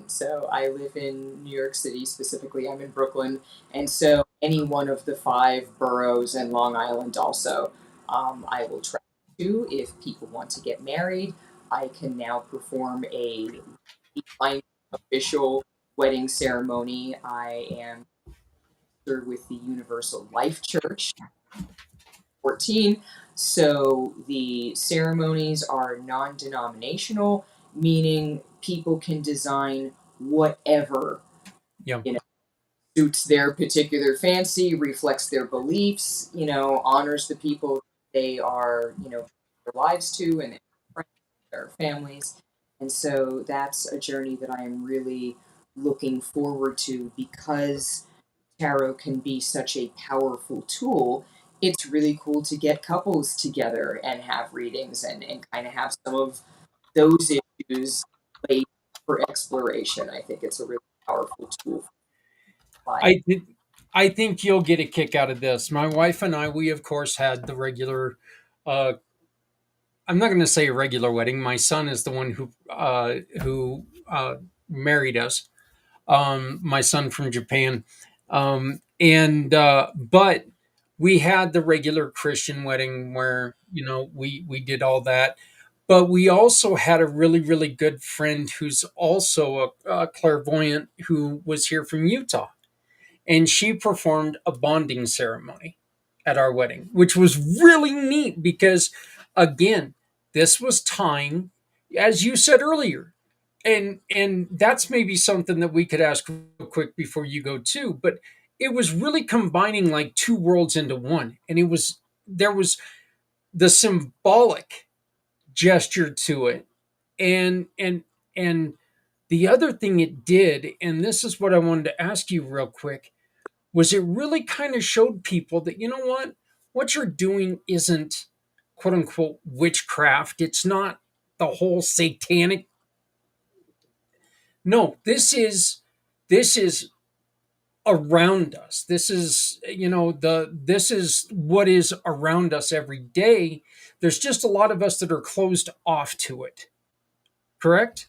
So I live in New York City, specifically. I'm in Brooklyn, and so any one of the 5 boroughs and Long Island also, I will travel to. If people want to get married, I can now perform a official wedding ceremony. I am with the Universal Life Church, 14. So the ceremonies are non-denominational, meaning people can design whatever Yeah. suits their particular fancy, reflects their beliefs, honors the people they are, their lives to, and their friends, their families. And so that's a journey that I am really looking forward to because tarot can be such a powerful tool. It's really cool to get couples together and have readings and kind of have some of those issues laid for exploration. I think it's a really powerful tool for life. I think I think you'll get a kick out of this. My wife and I, we of course had the regular. Uh, I'm not going to say a regular wedding. My son is the one who married us. My son from Japan, and but we had the regular Christian wedding where we did all that. But we also had a really good friend who's also a clairvoyant who was here from Utah, and she performed a bonding ceremony at our wedding, which was really neat because, again, this was tying, as you said earlier, and that's maybe something that we could ask real quick before you go too. But it was really combining like two worlds into one, and there was the symbolic gesture to it, and the other thing it did, and this is what I wanted to ask you real quick, was it really kind of showed people that, what you're doing isn't quote unquote witchcraft. It's not the whole satanic. No, this is around us. This is, this is what is around us every day. There's just a lot of us that are closed off to it. Correct?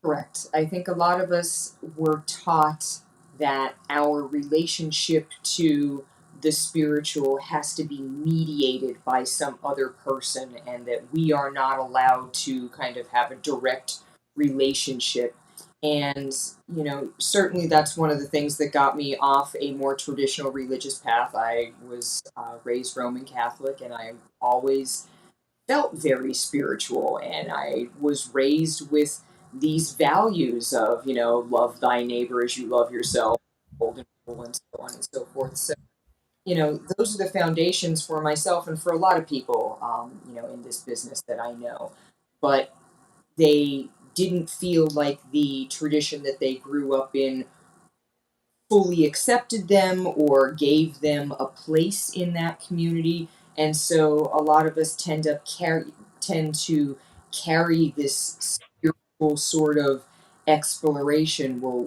Correct. I think a lot of us were taught that our relationship to the spiritual has to be mediated by some other person and that we are not allowed to kind of have a direct relationship. And, certainly that's one of the things that got me off a more traditional religious path. I was raised Roman Catholic and I always felt very spiritual, and I was raised with these values of, love thy neighbor as you love yourself, golden rule, and so on and so forth. So, those are the foundations for myself and for a lot of people, in this business that I know. But they didn't feel like the tradition that they grew up in fully accepted them or gave them a place in that community. And so a lot of us tend to carry this spiritual sort of exploration. Well,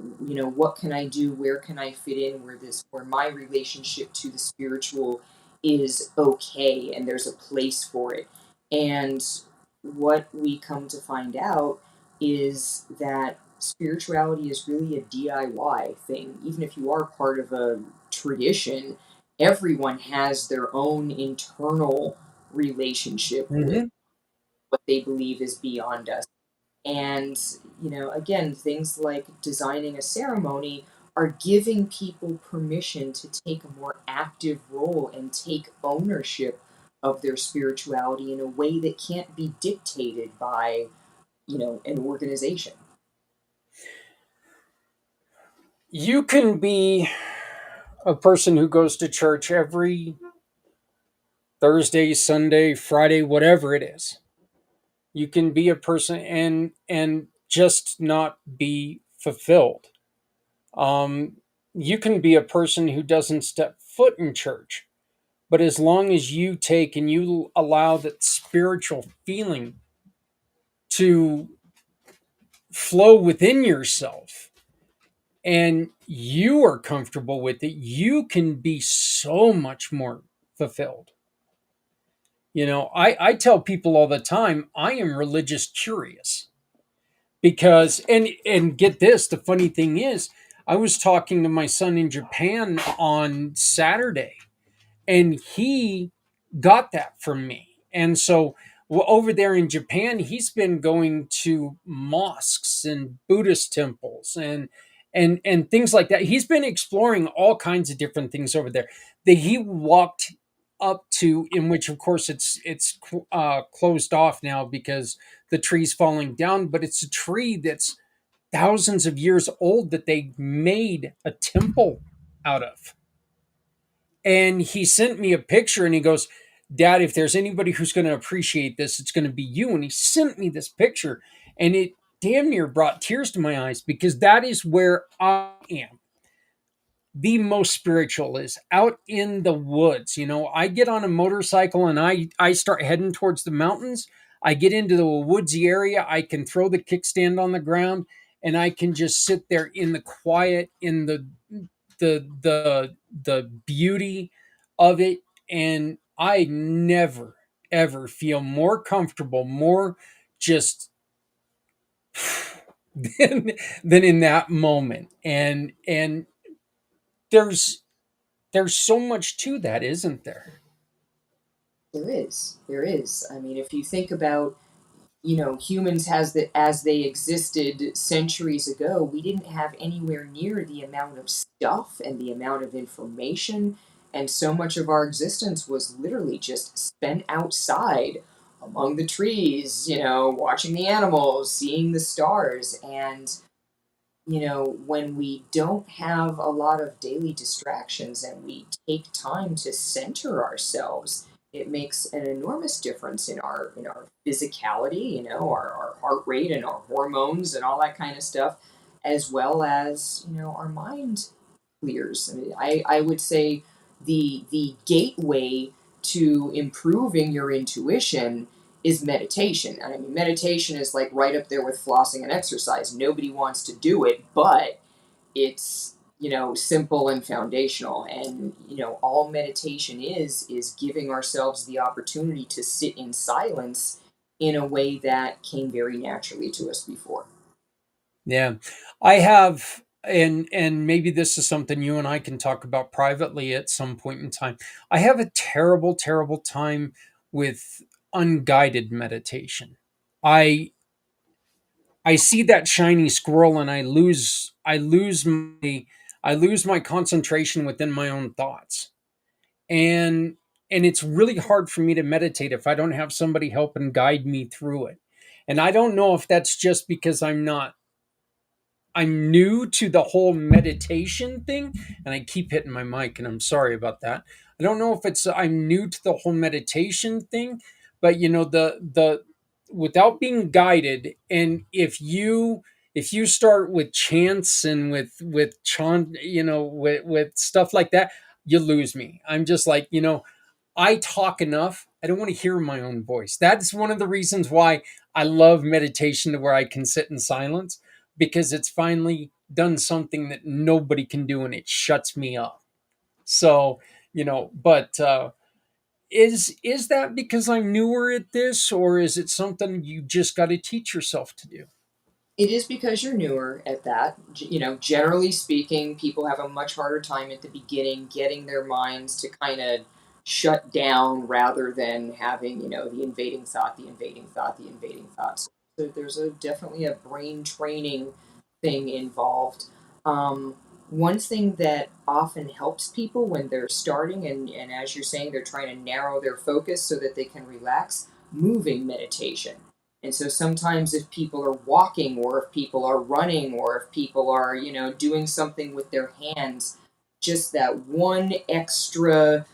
what can I do? Where can I fit in? Where my relationship to the spiritual is okay and there's a place for it. And what we come to find out is that spirituality is really a DIY thing. Even if you are part of a tradition, everyone has their own internal relationship with Mm-hmm. what they believe is beyond us. And, again, things like designing a ceremony are giving people permission to take a more active role and take ownership of their spirituality in a way that can't be dictated by, an organization. You can be a person who goes to church every Thursday, Sunday, Friday, whatever it is. You can be a person and just not be fulfilled. Um, you can be a person who doesn't step foot in church, but as long as you take and you allow that spiritual feeling to flow within yourself and you are comfortable with it, you can be so much more fulfilled. I tell people all the time, I am religious curious because, and get this, the funny thing is, I was talking to my son in Japan on Saturday, and he got that from me. And so over there in Japan, he's been going to mosques and Buddhist temples and things like that. He's been exploring all kinds of different things over there that he walked up to, in which of course it's closed off now because the tree's falling down, but it's a tree that's thousands of years old that they made a temple out of. And he sent me a picture and he goes, Dad, if there's anybody who's going to appreciate this, it's going to be you. And he sent me this picture, and it damn near brought tears to my eyes, because that is where I am the most spiritual, is out in the woods. I get on a motorcycle and I start heading towards the mountains. I get into the woodsy area. I can throw the kickstand on the ground, and I can just sit there in the quiet, in the beauty of it. And I never ever feel more comfortable, more just than in that moment. And there's so much to that, isn't there? There is. There is. I mean, if you think about, humans as they existed centuries ago, we didn't have anywhere near the amount of stuff and the amount of information, and so much of our existence was literally just spent outside among the trees, watching the animals, seeing the stars. And when we don't have a lot of daily distractions and we take time to center ourselves, it makes an enormous difference in our physicality, our heart rate and our hormones and all that kind of stuff, as well as, our mind clears. I mean, I would say the gateway to improving your intuition is meditation. And I mean, meditation is like right up there with flossing and exercise. Nobody wants to do it, but it's, simple and foundational. And, all meditation is giving ourselves the opportunity to sit in silence in a way that came very naturally to us before. Yeah. I have, and maybe this is something you and I can talk about privately at some point in time. I have a terrible, terrible time with unguided meditation. I I see that shiny squirrel, and I lose my concentration within my own thoughts. And it's really hard for me to meditate if I don't have somebody help and guide me through it. And I don't know if that's just because I'm new to the whole meditation thing, and I keep hitting my mic, and I'm sorry about that. I don't know if it's I'm new to the whole meditation thing, but the without being guided, and if you start with chants and with chant, with stuff like that, you lose me. I'm just like, I talk enough. I don't want to hear my own voice. That's one of the reasons why I love meditation, to where I can sit in silence, because it's finally done something that nobody can do, and it shuts me up. So, but is that because I'm newer at this, or is it something you just got to teach yourself to do? It is because you're newer at that. Generally speaking, people have a much harder time at the beginning getting their minds to kind of shut down rather than having, the invading thought, the invading thought, the invading thought. So there's definitely a brain training thing involved. Um, One thing that often helps people when they're starting, and as you're saying, they're trying to narrow their focus so that they can relax, moving meditation. And so sometimes if people are walking, or if people are running, or if people are, doing something with their hands, just that one extra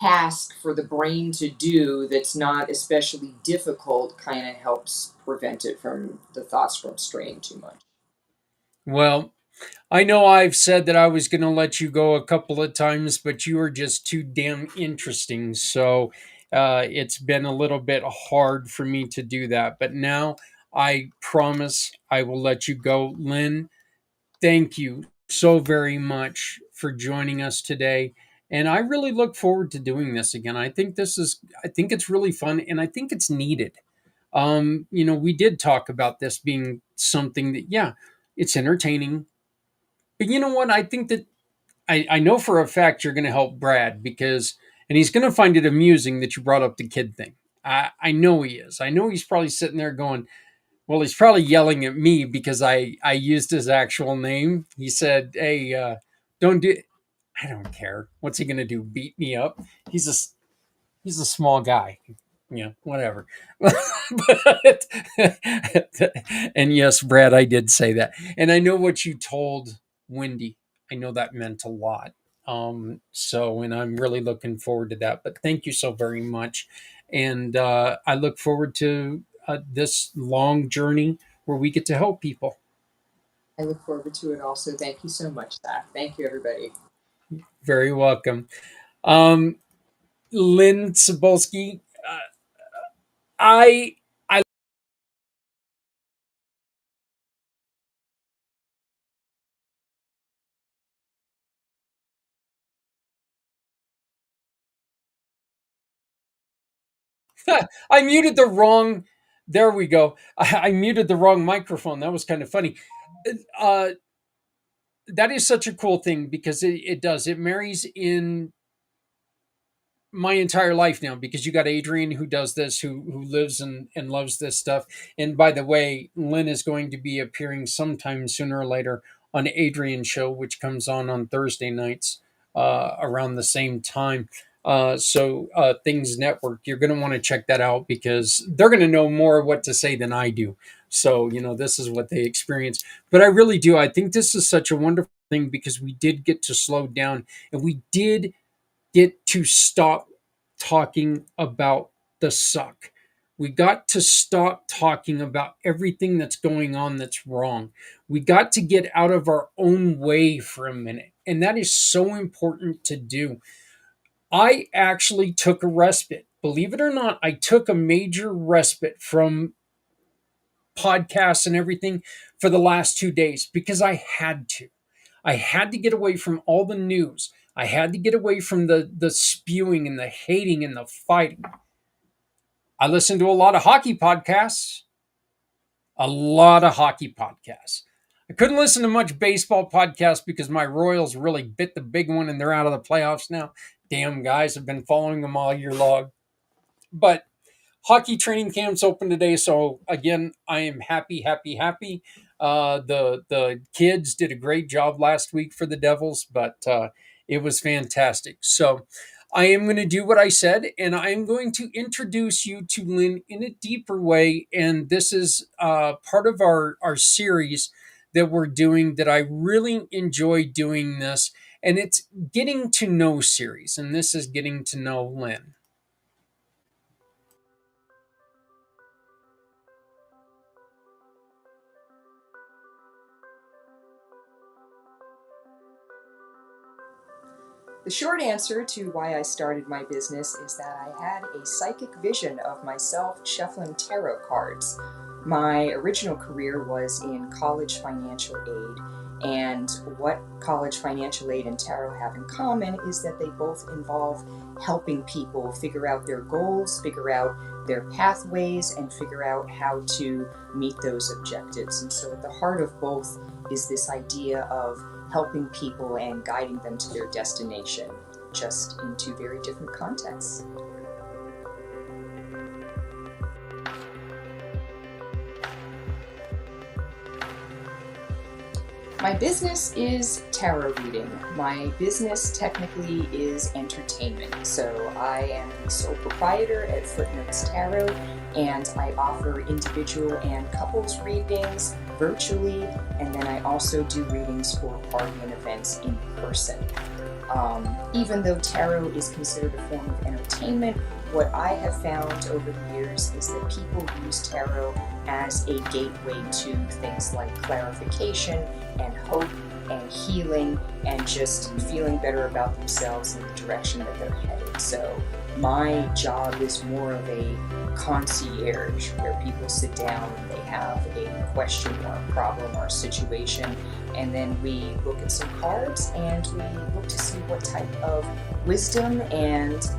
task for the brain to do that's not especially difficult kind of helps prevent it from the thoughts from straying too much. Well, I know I've said that I was going to let you go a couple of times, but you are just too damn interesting. So it's been a little bit hard for me to do that. But now I promise I will let you go. Lynn, thank you so very much for joining us today. And I really look forward to doing this again. I think it's really fun, and I think it's needed. We did talk about this being something that, yeah, it's entertaining, but you know what? I think that I know for a fact you're going to help Brad, and he's going to find it amusing that you brought up the kid thing. I know he is. I know he's probably sitting there going, well, he's probably yelling at me because I used his actual name. He said, hey, don't do, I don't care. What's he going to do? Beat me up? He's a, he's a small guy. Yeah, whatever. But, and yes, Brad, I did say that. And I know what you told Wendy. I know that meant a lot. And I'm really looking forward to that. But thank you so very much. And I look forward to this long journey where we get to help people. I look forward to it also. Thank you so much, Zach. Thank you, everybody. Very welcome. Um, Lynn Sabulski, I I I muted the wrong. There we go. I muted the wrong microphone. That was kind of funny. Uh, that is such a cool thing because it does. It marries in my entire life now because you got Adrian who does this, who lives and loves this stuff. And by the way, Lynn is going to be appearing sometime sooner or later on Adrian's show, which comes on Thursday nights around the same time. So Things Network, you're going to want to check that out because they're going to know more what to say than I do. So this is what they experience. But I really do. I think this is such a wonderful thing because we did get to slow down and we did get to stop talking about the suck. We got to stop talking about everything that's going on that's wrong. We got to get out of our own way for a minute. And that is so important to do. I actually took a respite. Believe it or not, I took a major respite from podcasts and everything for the last 2 days because I had to. I had to get away from all the news. I had to get away from the spewing and the hating and the fighting. I listened to a lot of hockey podcasts. A lot of hockey podcasts. I couldn't listen to much baseball podcasts because my Royals really bit the big one and they're out of the playoffs now. Damn guys, I've been following them all year long. But hockey training camps open today, so again, I am happy, happy, happy. The kids did a great job last week for the Devils, but it was fantastic. So I am going to do what I said, and I am going to introduce you to Lynn in a deeper way. And this is part of our series that we're doing that I really enjoy doing this. And it's Getting to Know series, and this is Getting to Know Lynn. The short answer to why I started my business is that I had a psychic vision of myself shuffling tarot cards. My original career was in college financial aid, and what college financial aid and tarot have in common is that they both involve helping people figure out their goals, figure out their pathways, and figure out how to meet those objectives. And so at the heart of both is this idea of helping people and guiding them to their destination, just in two very different contexts. My business is tarot reading. My business technically is entertainment. So I am the sole proprietor at Footnotes Tarot, and I offer individual and couples readings virtually, and then I also do readings for party and events in person. Even though tarot is considered a form of entertainment, what I have found over the years is that people use tarot as a gateway to things like clarification and hope and healing and just feeling better about themselves in the direction that they're headed. So my job is more of a concierge, where people sit down and they have a question or a problem or a situation, and then we look at some cards and we look to see what type of wisdom and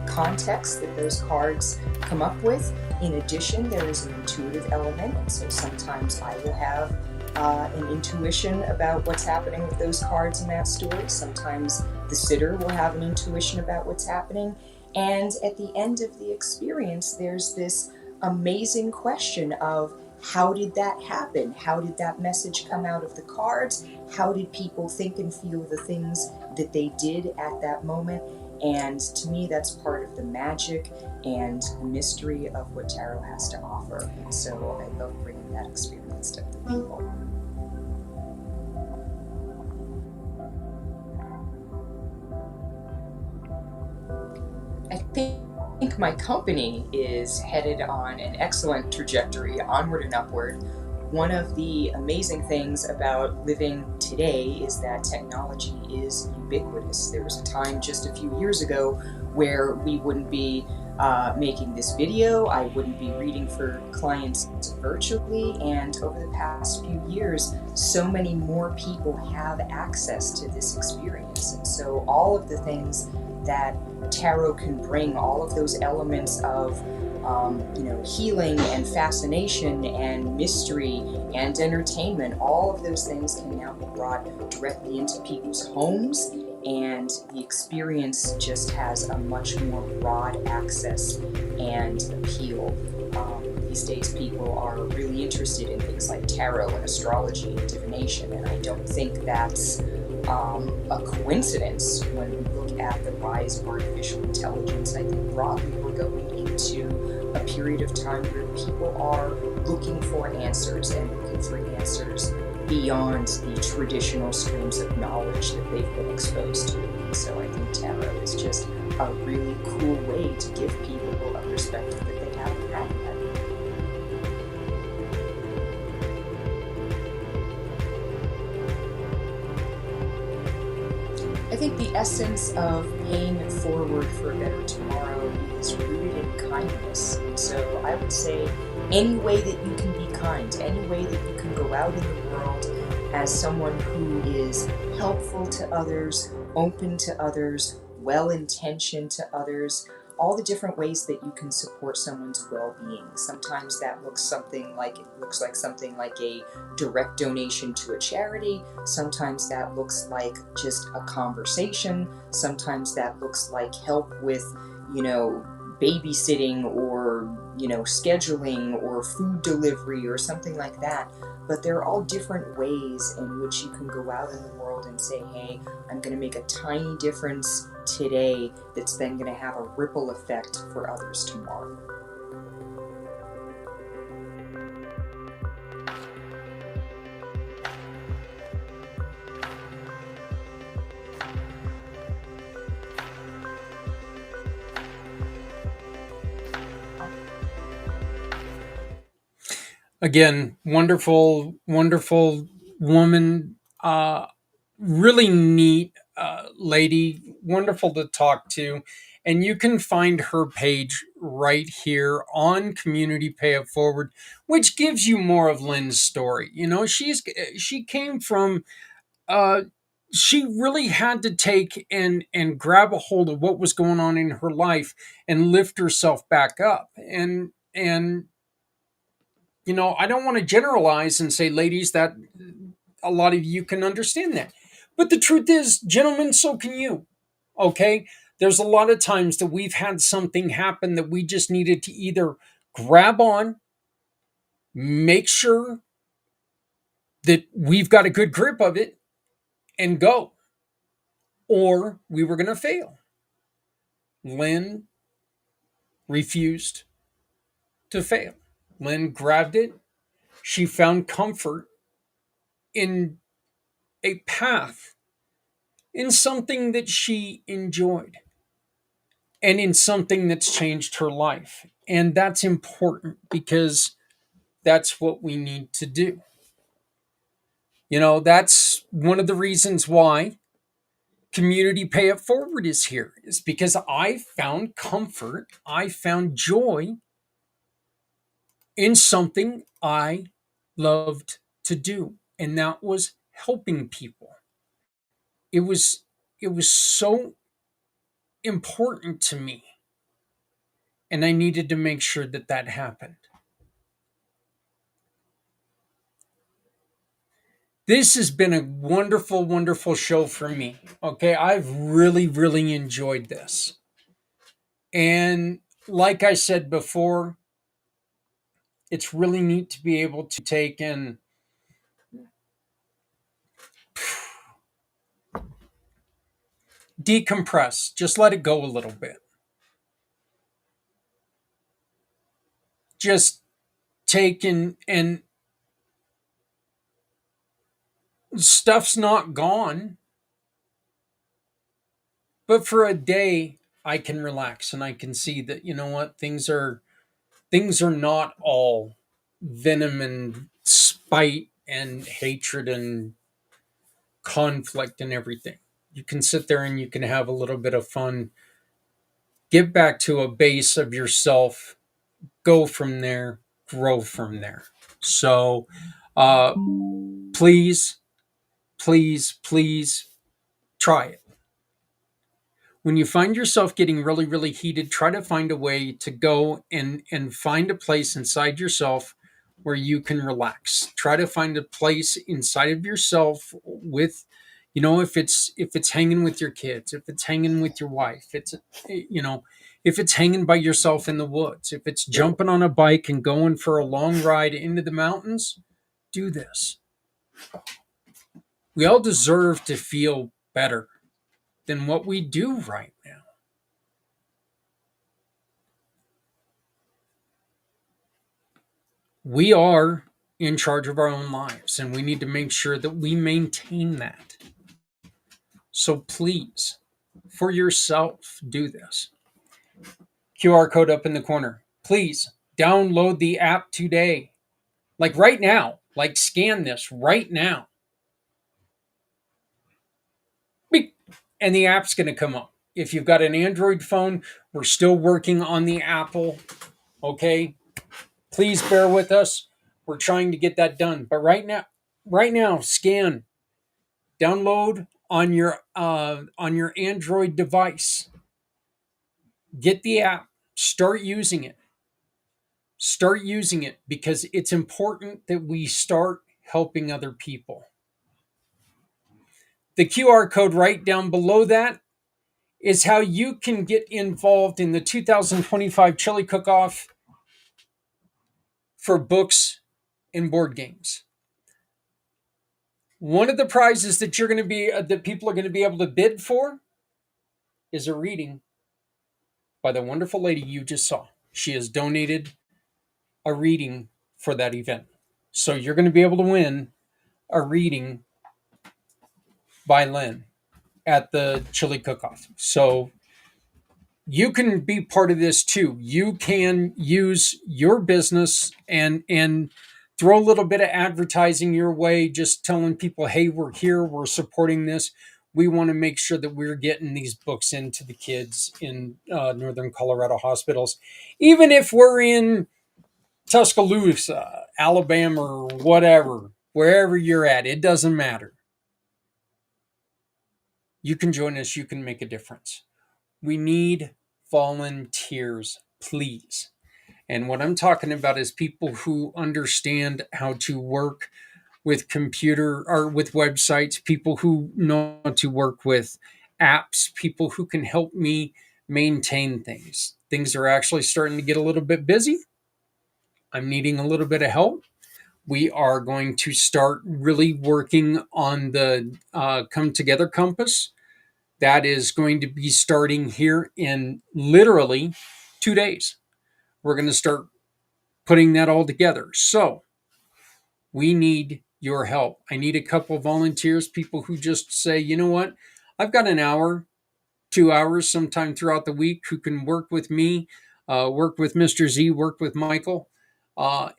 context that those cards come up with. In addition, there is an intuitive element, and so sometimes I will have an intuition about what's happening with those cards in that story. Sometimes the sitter will have an intuition about what's happening. And at the end of the experience, there's this amazing question of, how did that happen? How did that message come out of the cards? How did people think and feel the things that they did at that moment? And to me, that's part of the magic and mystery of what tarot has to offer. And so I love bringing that experience to the people. my company is headed on an excellent trajectory, onward and upward. One of the amazing things about living today is that technology is ubiquitous. There was a time just a few years ago where we wouldn't be making this video, I wouldn't be reading for clients virtually, and over the past few years, so many more people have access to this experience. And so all of the things that tarot can bring, all of those elements of healing and fascination and mystery and entertainment, all of those things can now be brought directly into people's homes, and the experience just has a much more broad access and appeal. These days people are really interested in things like tarot and astrology and divination, and I don't think that's a coincidence when we look at the rise of artificial intelligence. I think broadly we're going into a period of time where people are looking for answers, and looking for answers beyond the traditional streams of knowledge that they've been exposed to. And so I think tarot is just a really cool way to give people a perspective that they haven't had yet. I think the essence of paying it forward for a better tomorrow is rooted in kindness. And so I would say any way that you can be kind, any way that you can go out in the world as someone who is helpful to others, open to others, well-intentioned to others, all the different ways that you can support someone's well-being. Sometimes that looks like something like a direct donation to a charity. Sometimes that looks like just a conversation. Sometimes that looks like help with, babysitting or, scheduling or food delivery or something like that. But there are all different ways in which you can go out in the world and say, hey, I'm going to make a tiny difference today that's then going to have a ripple effect for others tomorrow. Again, wonderful, wonderful woman. Really neat lady. Wonderful to talk to. And you can find her page right here on Community Pay It Forward, which gives you more of Lynn's story. She came from. She really had to take and grab a hold of what was going on in her life and lift herself back up. And I don't want to generalize and say, ladies, that a lot of you can understand that. But the truth is, gentlemen, so can you. Okay? There's a lot of times that we've had something happen that we just needed to either grab on, make sure that we've got a good grip of it, and go, or we were going to fail. Lynn refused to fail. Lynn grabbed it. She found comfort in a path, in something that she enjoyed, and in something that's changed her life. And that's important because that's what we need to do. That's one of the reasons why Community Pay It Forward is here, is because I found comfort, I found joy in something I loved to do, and that was helping people. It was so important to me, and I needed to make sure that that happened. This has been a wonderful, wonderful show for me. Okay, I've really, really enjoyed this. And like I said before, it's really neat to be able to take and decompress, just let it go a little bit. Just take and stuff's not gone, but for a day, I can relax and I can see that, you know what, things are not all venom and spite and hatred and conflict and everything. You can sit there and you can have a little bit of fun, get back to a base of yourself, go from there, grow from there. So uh, please, please, please try it. When you find yourself getting really, really heated, try to find a way to go and find a place inside yourself where you can relax. Try to find a place inside of yourself with, if it's hanging with your kids, if it's hanging with your wife, you know, if it's hanging by yourself in the woods, if it's jumping on a bike and going for a long ride into the mountains, do this. We all deserve to feel better than what we do right now. We are in charge of our own lives, and we need to make sure that we maintain that. So please, for yourself, do this. QR code up in the corner. Please download the app today. Like right now. Like scan this right now. Beep. And the app's going to come up. If you've got an Android phone, we're still working on the Apple. Okay? Please bear with us. We're trying to get that done. But right now, scan, download on your Android device. Get the app. Start using it. Start using it because it's important that we start helping other people. The QR code right down below that is how you can get involved in the 2025 Chili Cook-Off for books and board games. One of the prizes that that people are going to be able to bid for is a reading by the wonderful lady you just saw. She has donated a reading for that event. So you're going to be able to win a reading by Lynn at the Chili Cook-Off. So you can be part of this too. You can use your business and throw a little bit of advertising your way, just telling people, hey, we're here, we're supporting this. We want to make sure that we're getting these books into the kids in northern Colorado hospitals. Even if we're in Tuscaloosa, Alabama, or whatever, wherever you're at, it doesn't matter. You can join us, you can make a difference. We need volunteers, please. And what I'm talking about is people who understand how to work with computer or with websites, people who know how to work with apps, people who can help me maintain things. Things are actually starting to get a little bit busy. I'm needing a little bit of help. We are going to start really working on the Come Together Compass. That is going to be starting here in literally 2 days. We're going to start putting that all together. So we need your help. I need a couple of volunteers, people who just say, you know what, I've got an hour, 2 hours sometime throughout the week who can work with me, work with Mr. Z, work with Michael,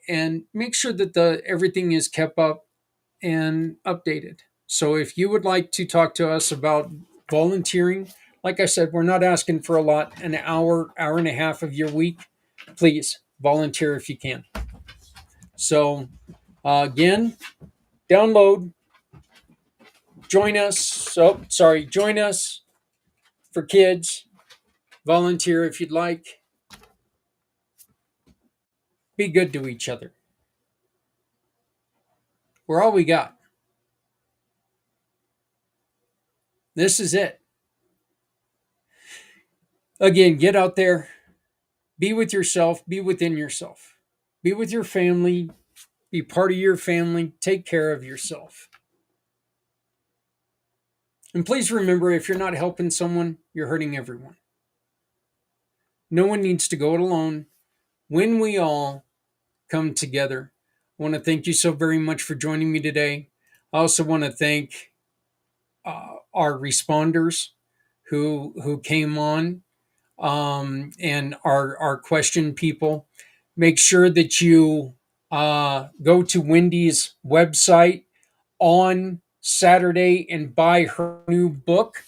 and make sure that everything is kept up and updated. So if you would like to talk to us about volunteering, like I said, we're not asking for a lot, an hour, hour and a half of your week. Please volunteer if you can. So again, download, join us. Join us for kids. Volunteer if you'd like. Be good to each other. We're all we got. This is it. Again, get out there. Be with yourself. Be within yourself. Be with your family. Be part of your family. Take care of yourself. And please remember, if you're not helping someone, you're hurting everyone. No one needs to go it alone. When we all come together, I want to thank you so very much for joining me today. I also want to thank our responders who came on and our question people. Make sure that you go to Wendy's website on Saturday and buy her new book,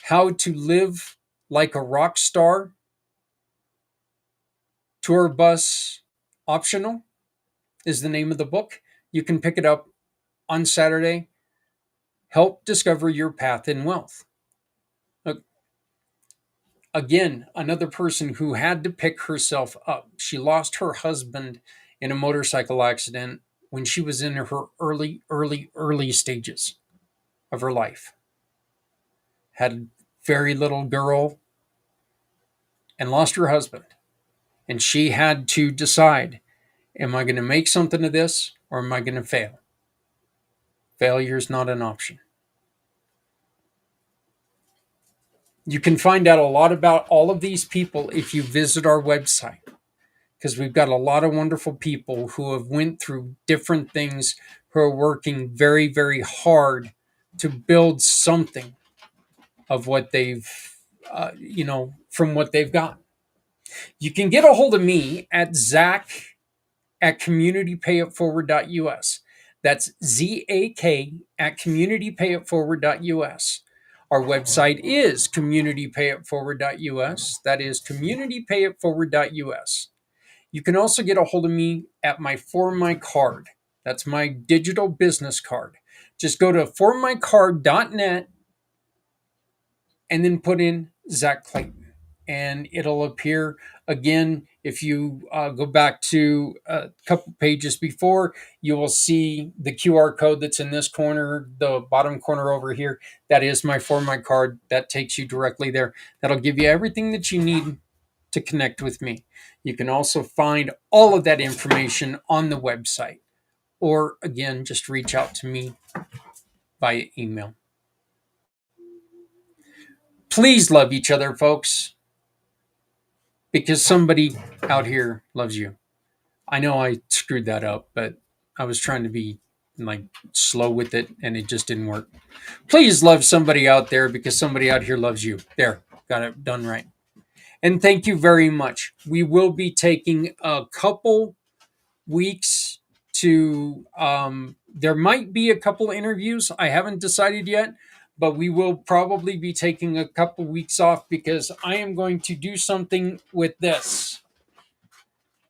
How to Live Like a Rock Star, Tour Bus Optional is the name of the book. You can pick it up on Saturday. Help discover your path in wealth. Again, another person who had to pick herself up. She lost her husband in a motorcycle accident when she was in her early stages of her life. Had very little girl and lost her husband. And she had to decide, am I going to make something of this or am I going to fail? Failure is not an option. You can find out a lot about all of these people if you visit our website, because we've got a lot of wonderful people who have went through different things, who are working very, very hard to build something of what they've, from what they've got. You can get a hold of me at Zach@communitypayitforward.us. That's ZAK@communitypayitforward.us. Our website is communitypayitforward.us. That is communitypayitforward.us. You can also get a hold of me at my For My Card. That's my digital business card. Just go to formycard.net and then put in Zach Clayton. And it'll appear again. If you go back to a couple pages before, you will see the QR code that's in this corner, the bottom corner over here. That is my For My Card. That takes you directly there. That'll give you everything that you need to connect with me. You can also find all of that information on the website, or again, just reach out to me via email. Please love each other, folks, because somebody out here loves you. I know I screwed that up, but I was trying to be slow with it and it just didn't work. Please love somebody out there because somebody out here loves you. There, got it done right. And thank you very much. We will be taking a couple weeks to, there might be a couple interviews. I haven't decided yet, but we will probably be taking a couple weeks off because I am going to do something with this.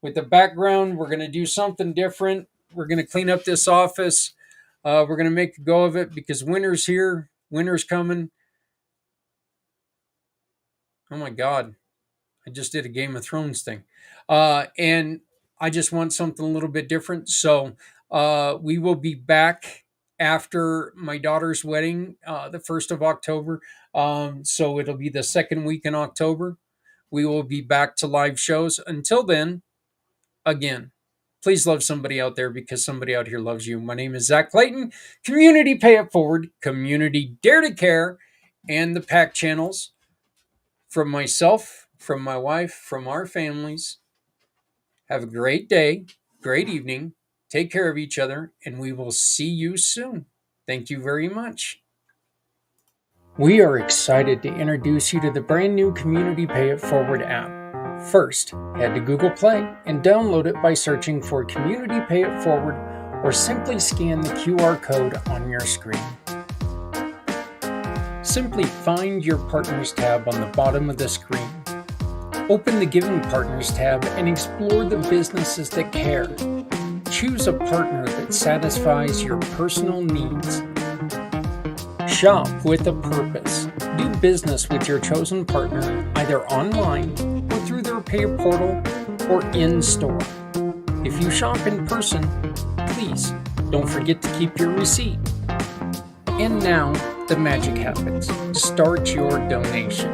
With the background, we're going to do something different. We're going to clean up this office. We're going to make a go of it because winter's here. Winter's coming. Oh my God. I just did a Game of Thrones thing. And I just want something a little bit different. So we will be back after my daughter's wedding, the 1st of October. So it'll be the second week in October. We will be back to live shows. Until then, again, please love somebody out there because somebody out here loves you. My name is Zach Clayton, Community Pay It Forward, Community Dare to Care, and the PAC channels. From myself, from my wife, from our families, have a great day, great evening. Take care of each other, and we will see you soon. Thank you very much. We are excited to introduce you to the brand new Community Pay It Forward app. First, head to Google Play and download it by searching for Community Pay It Forward or simply scan the QR code on your screen. Simply find your Partners tab on the bottom of the screen. Open the Giving Partners tab and explore the businesses that care. Choose a partner that satisfies your personal needs. Shop with a purpose. Do business with your chosen partner either online or through their pay portal or in store. If you shop in person, please don't forget to keep your receipt. And now the magic happens. Start your donation.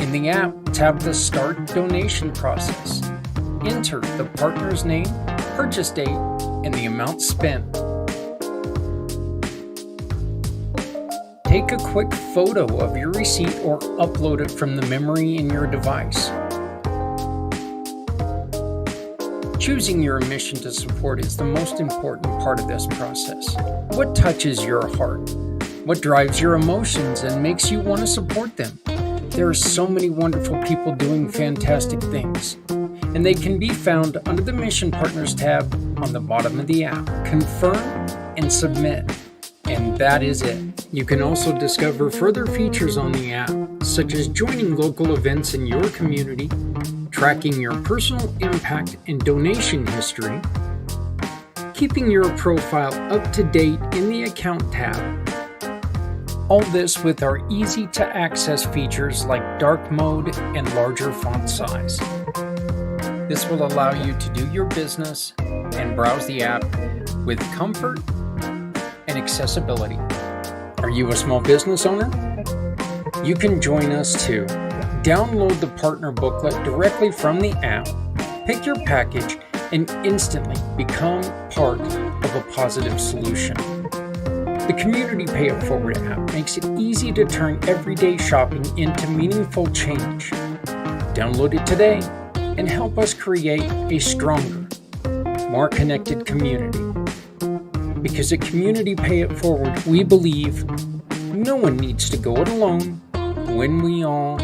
In the app, tap the Start Donation process. Enter the partner's name, purchase date, and the amount spent. Take a quick photo of your receipt or upload it from the memory in your device. Choosing your mission to support is the most important part of this process. What touches your heart? What drives your emotions and makes you want to support them? there are so many wonderful people doing fantastic things, and they can be found under the Mission Partners tab on the bottom of the app. Confirm and submit, and that is it. You can also discover further features on the app, such as joining local events in your community, tracking your personal impact and donation history, keeping your profile up to date in the Account tab. All this with our easy-to-access features like dark mode and larger font size. This will allow you to do your business and browse the app with comfort and accessibility. Are you a small business owner? You can join us too. Download the partner booklet directly from the app, pick your package, and instantly become part of a positive solution. The Community Pay It Forward app makes it easy to turn everyday shopping into meaningful change. Download it today and help us create a stronger, more connected community. Because at Community Pay It Forward, we believe no one needs to go it alone when we all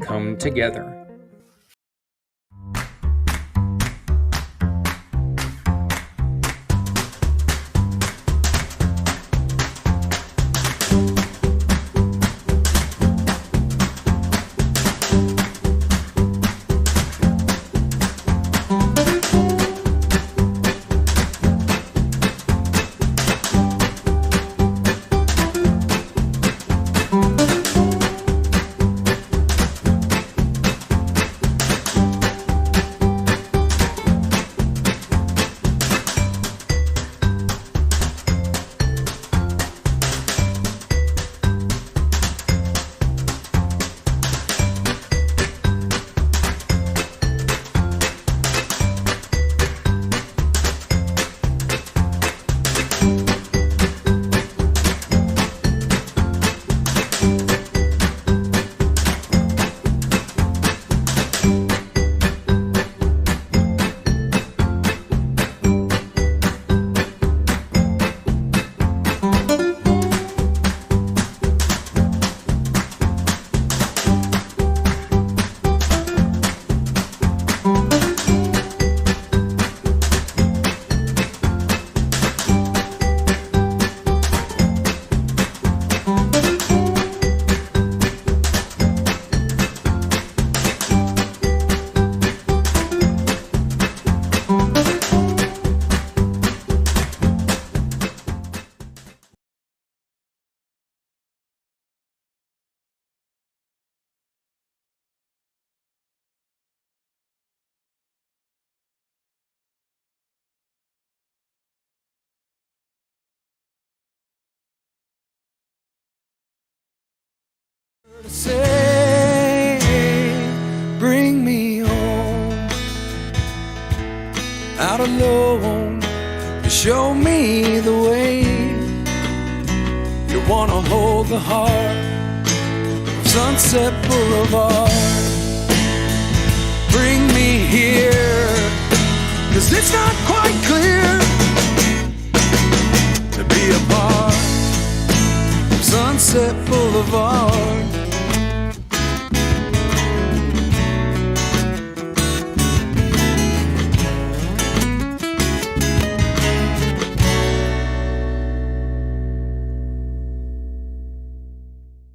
come together. Say, bring me home, out alone, to show me the way. You wanna hold the heart of Sunset Boulevard. Bring me here, 'cause it's not quite clear to be a part of Sunset Boulevard.